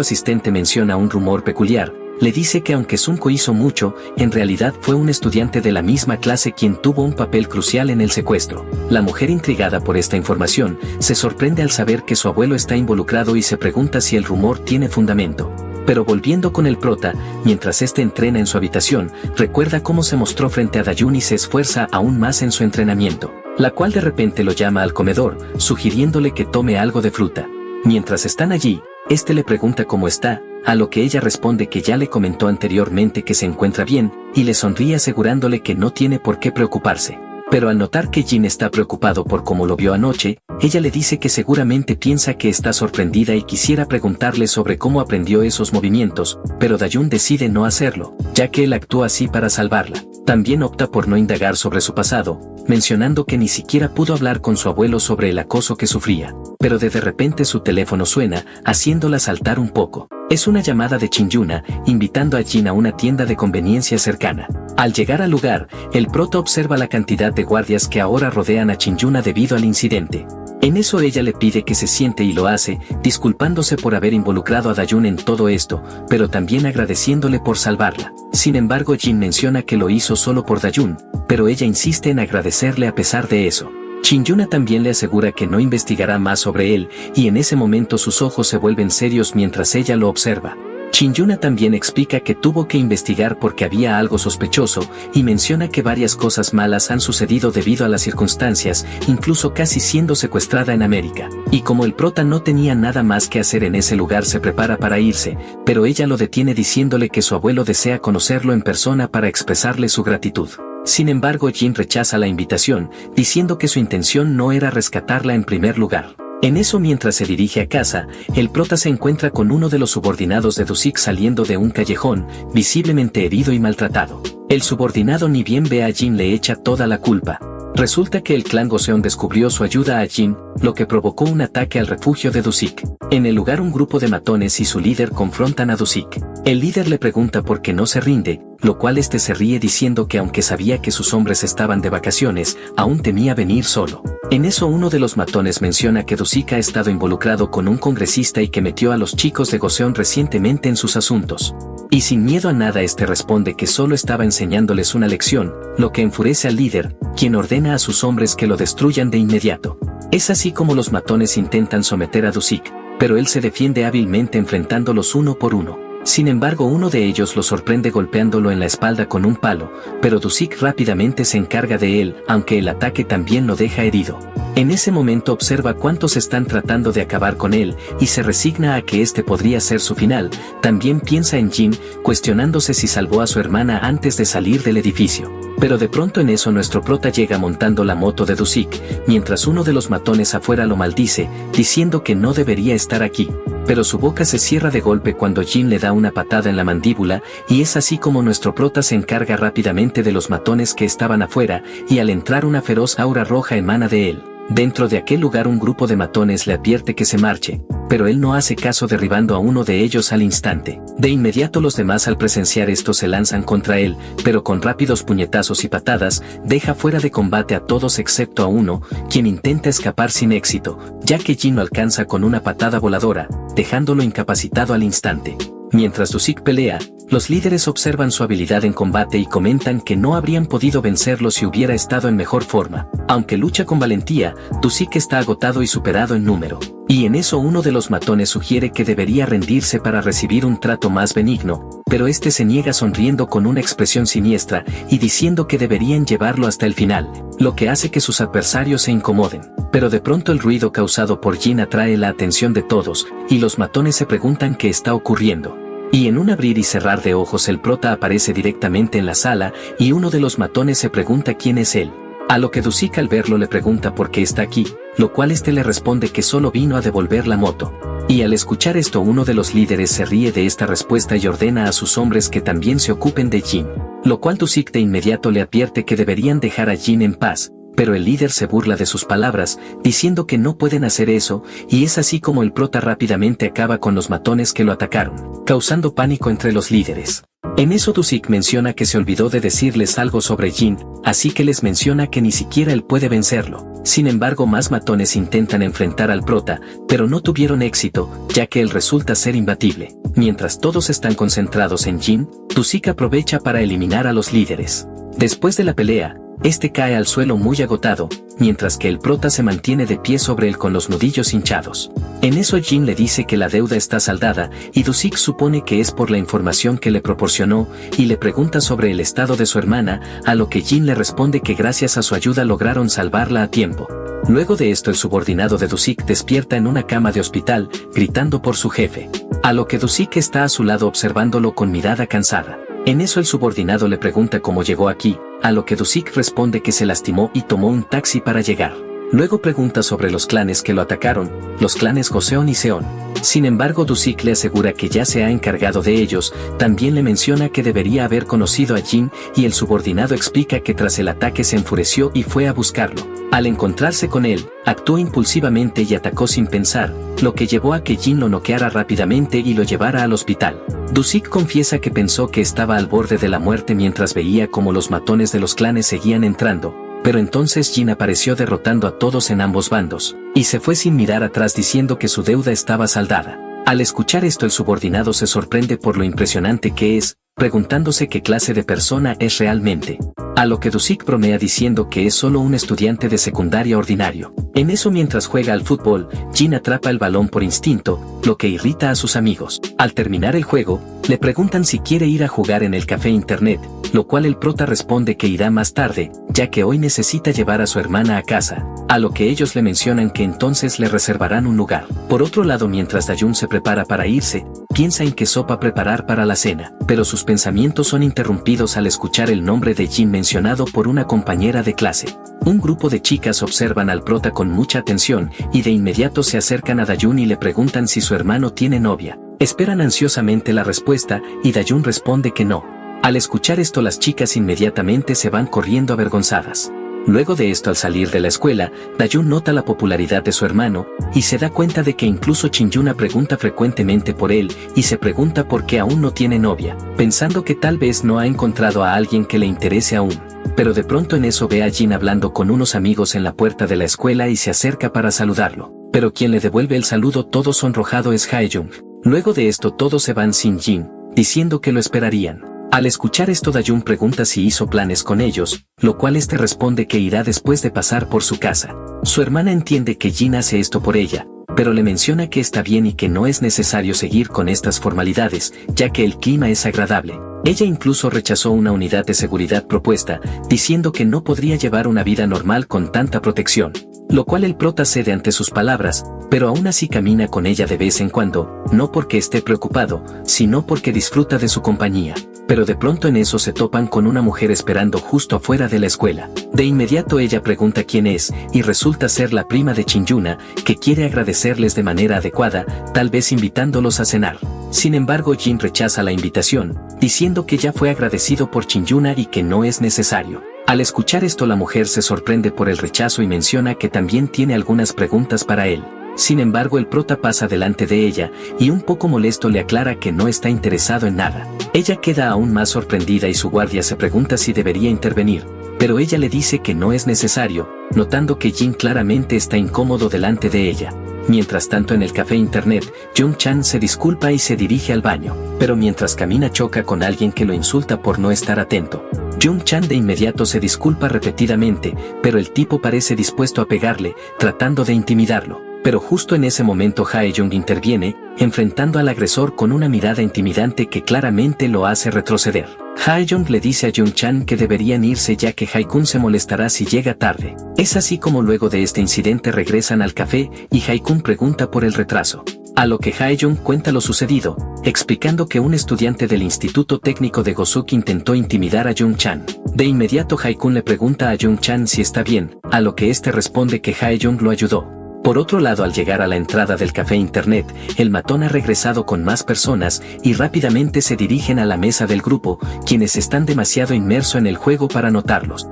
asistente menciona un rumor peculiar. Le dice que aunque Sunko hizo mucho, en realidad fue un estudiante de la misma clase quien tuvo un papel crucial en el secuestro. La mujer, intrigada por esta información, se sorprende al saber que su abuelo está involucrado y se pregunta si el rumor tiene fundamento. Pero volviendo con el prota, mientras este entrena en su habitación, recuerda cómo se mostró frente a Dayun y se esfuerza aún más en su entrenamiento, la cual de repente lo llama al comedor, sugiriéndole que tome algo de fruta. Mientras están allí, este le pregunta cómo está, a lo que ella responde que ya le comentó anteriormente que se encuentra bien, y le sonríe asegurándole que no tiene por qué preocuparse. Pero al notar que Jin está preocupado por cómo lo vio anoche, ella le dice que seguramente piensa que está sorprendida y quisiera preguntarle sobre cómo aprendió esos movimientos, pero Dayun decide no hacerlo, ya que él actúa así para salvarla. También opta por no indagar sobre su pasado, mencionando que ni siquiera pudo hablar con su abuelo sobre el acoso que sufría. Pero de repente su teléfono suena, haciéndola saltar un poco. Es una llamada de Chin-Yuna, invitando a Jin a una tienda de conveniencia cercana. Al llegar al lugar, el prota observa la cantidad de guardias que ahora rodean a Chin-Yuna debido al incidente. En eso ella le pide que se siente y lo hace, disculpándose por haber involucrado a Dayun en todo esto, pero también agradeciéndole por salvarla. Sin embargo, Jin menciona que lo hizo solo por Dayun, pero ella insiste en agradecerle a pesar de eso. Chin-Yuna también le asegura que no investigará más sobre él, y en ese momento sus ojos se vuelven serios mientras ella lo observa. Chin-Yuna también explica que tuvo que investigar porque había algo sospechoso, y menciona que varias cosas malas han sucedido debido a las circunstancias, incluso casi siendo secuestrada en América. Y como el prota no tenía nada más que hacer en ese lugar, se prepara para irse, pero ella lo detiene diciéndole que su abuelo desea conocerlo en persona para expresarle su gratitud. Sin embargo, Jin rechaza la invitación, diciendo que su intención no era rescatarla en primer lugar. En eso, mientras se dirige a casa, el prota se encuentra con uno de los subordinados de Do-Sik saliendo de un callejón, visiblemente herido y maltratado. El subordinado ni bien ve a Jin le echa toda la culpa. Resulta que el clan Goseon descubrió su ayuda a Jin, lo que provocó un ataque al refugio de Do-Sik. En el lugar, un grupo de matones y su líder confrontan a Do-Sik. El líder le pregunta por qué no se rinde, lo cual este se ríe diciendo que aunque sabía que sus hombres estaban de vacaciones, aún temía venir solo. En eso, uno de los matones menciona que Do-Sik ha estado involucrado con un congresista y que metió a los chicos de Goseon recientemente en sus asuntos. Y sin miedo a nada, este responde que solo estaba enseñándoles una lección, lo que enfurece al líder, quien ordena a sus hombres que lo destruyan de inmediato. Es así como los matones intentan someter a Do-Sik, pero él se defiende hábilmente enfrentándolos uno por uno. Sin embargo, uno de ellos lo sorprende golpeándolo en la espalda con un palo, pero Do-Sik rápidamente se encarga de él, aunque el ataque también lo deja herido. En ese momento observa cuántos están tratando de acabar con él, y se resigna a que este podría ser su final. También piensa en Jin, cuestionándose si salvó a su hermana antes de salir del edificio. Pero de pronto en eso nuestro prota llega montando la moto de Do-Sik, mientras uno de los matones afuera lo maldice, diciendo que no debería estar aquí. Pero su boca se cierra de golpe cuando Jin le da una patada en la mandíbula, y es así como nuestro prota se encarga rápidamente de los matones que estaban afuera, y al entrar una feroz aura roja emana de él. Dentro de aquel lugar, un grupo de matones le advierte que se marche, pero él no hace caso, derribando a uno de ellos al instante. De inmediato los demás, al presenciar esto, se lanzan contra él, pero con rápidos puñetazos y patadas, deja fuera de combate a todos excepto a uno, quien intenta escapar sin éxito, ya que Jin lo alcanza con una patada voladora, dejándolo incapacitado al instante. Mientras Dusik pelea, los líderes observan su habilidad en combate y comentan que no habrían podido vencerlo si hubiera estado en mejor forma. Aunque lucha con valentía, Dusik está agotado y superado en número. Y en eso uno de los matones sugiere que debería rendirse para recibir un trato más benigno, pero este se niega sonriendo con una expresión siniestra y diciendo que deberían llevarlo hasta el final, lo que hace que sus adversarios se incomoden. Pero de pronto el ruido causado por Jin atrae la atención de todos, y los matones se preguntan qué está ocurriendo. Y en un abrir y cerrar de ojos el prota aparece directamente en la sala, y uno de los matones se pregunta quién es él. A lo que Dusik al verlo le pregunta por qué está aquí, lo cual este le responde que solo vino a devolver la moto. Y al escuchar esto uno de los líderes se ríe de esta respuesta y ordena a sus hombres que también se ocupen de Jin. Lo cual Dusik de inmediato le advierte que deberían dejar a Jin en paz, pero el líder se burla de sus palabras, diciendo que no pueden hacer eso, y es así como el prota rápidamente acaba con los matones que lo atacaron, causando pánico entre los líderes. En eso Dusik menciona que se olvidó de decirles algo sobre Jin, así que les menciona que ni siquiera él puede vencerlo. Sin embargo, más matones intentan enfrentar al prota, pero no tuvieron éxito, ya que él resulta ser imbatible. Mientras todos están concentrados en Jin, Dusik aprovecha para eliminar a los líderes. Después de la pelea, este cae al suelo muy agotado, mientras que el prota se mantiene de pie sobre él con los nudillos hinchados. En eso Jin le dice que la deuda está saldada, y Dusik supone que es por la información que le proporcionó, y le pregunta sobre el estado de su hermana, a lo que Jin le responde que gracias a su ayuda lograron salvarla a tiempo. Luego de esto el subordinado de Dusik despierta en una cama de hospital, gritando por su jefe. A lo que Dusik está a su lado observándolo con mirada cansada. En eso el subordinado le pregunta cómo llegó aquí, a lo que Dusik responde que se lastimó y tomó un taxi para llegar. Luego pregunta sobre los clanes que lo atacaron, los clanes Joseon y Seon. Sin embargo, Dusik le asegura que ya se ha encargado de ellos, también le menciona que debería haber conocido a Jin, y el subordinado explica que tras el ataque se enfureció y fue a buscarlo. Al encontrarse con él, actuó impulsivamente y atacó sin pensar, lo que llevó a que Jin lo noqueara rápidamente y lo llevara al hospital. Dusik confiesa que pensó que estaba al borde de la muerte mientras veía cómo los matones de los clanes seguían entrando, pero entonces Jin apareció derrotando a todos en ambos bandos, y se fue sin mirar atrás diciendo que su deuda estaba saldada. Al escuchar esto el subordinado se sorprende por lo impresionante que es, preguntándose qué clase de persona es realmente. A lo que Dusik bromea diciendo que es solo un estudiante de secundaria ordinario. En eso mientras juega al fútbol, Jin atrapa el balón por instinto, lo que irrita a sus amigos. Al terminar el juego, le preguntan si quiere ir a jugar en el café internet, lo cual el prota responde que irá más tarde, ya que hoy necesita llevar a su hermana a casa, a lo que ellos le mencionan que entonces le reservarán un lugar. Por otro lado, mientras Dayun se prepara para irse, piensa en qué sopa preparar para la cena, pero sus pensamientos son interrumpidos al escuchar el nombre de Jin mencionado por una compañera de clase. Un grupo de chicas observan al prota con mucha atención, y de inmediato se acercan a Dayun y le preguntan si su hermano tiene novia. Esperan ansiosamente la respuesta, y Dayun responde que no. Al escuchar esto las chicas inmediatamente se van corriendo avergonzadas. Luego de esto al salir de la escuela, Dayun nota la popularidad de su hermano, y se da cuenta de que incluso Chin-yuna pregunta frecuentemente por él, y se pregunta por qué aún no tiene novia, pensando que tal vez no ha encontrado a alguien que le interese aún. Pero de pronto en eso ve a Jin hablando con unos amigos en la puerta de la escuela y se acerca para saludarlo. Pero quien le devuelve el saludo todo sonrojado es Hae-jung. Luego de esto todos se van sin Jin, diciendo que lo esperarían. Al escuchar esto Dayun pregunta si hizo planes con ellos, lo cual este responde que irá después de pasar por su casa. Su hermana entiende que Jin hace esto por ella, pero le menciona que está bien y que no es necesario seguir con estas formalidades, ya que el clima es agradable. Ella incluso rechazó una unidad de seguridad propuesta, diciendo que no podría llevar una vida normal con tanta protección. Lo cual el prota cede ante sus palabras, pero aún así camina con ella de vez en cuando, no porque esté preocupado, sino porque disfruta de su compañía. Pero de pronto en eso se topan con una mujer esperando justo afuera de la escuela. De inmediato ella pregunta quién es, y resulta ser la prima de Chin-yuna, que quiere agradecerles de manera adecuada, tal vez invitándolos a cenar. Sin embargo Jin rechaza la invitación, diciendo que ya fue agradecido por Chin-yuna y que no es necesario. Al escuchar esto la mujer se sorprende por el rechazo y menciona que también tiene algunas preguntas para él. Sin embargo el prota pasa delante de ella, y un poco molesto le aclara que no está interesado en nada. Ella queda aún más sorprendida y su guardia se pregunta si debería intervenir, pero ella le dice que no es necesario, notando que Jin claramente está incómodo delante de ella. Mientras tanto en el café internet, Jung-chan se disculpa y se dirige al baño, pero mientras camina choca con alguien que lo insulta por no estar atento. Jung-chan de inmediato se disculpa repetidamente, pero el tipo parece dispuesto a pegarle, tratando de intimidarlo. Pero justo en ese momento Hae-jung interviene, enfrentando al agresor con una mirada intimidante que claramente lo hace retroceder. Hae-jung le dice a Jung-chan que deberían irse ya que Hae-kun se molestará si llega tarde. Es así como luego de este incidente regresan al café y Hae-kun pregunta por el retraso. A lo que Hae-jung cuenta lo sucedido, explicando que un estudiante del Instituto Técnico de Gosuk intentó intimidar a Jung-chan. De inmediato Hae-kun le pregunta a Jung-chan si está bien, a lo que este responde que Hae-jung lo ayudó. Por otro lado, al llegar a la entrada del café internet, el matón ha regresado con más personas y rápidamente se dirigen a la mesa del grupo, quienes están demasiado inmersos en el juego para notarlos.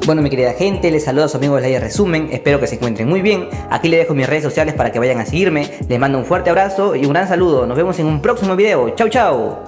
Bueno, mi querida gente, les saludo a su amigo Slayer Resumen, espero que se encuentren muy bien. Aquí les dejo mis redes sociales para que vayan a seguirme. Les mando un fuerte abrazo y un gran saludo. Nos vemos en un próximo video. Chau, chau.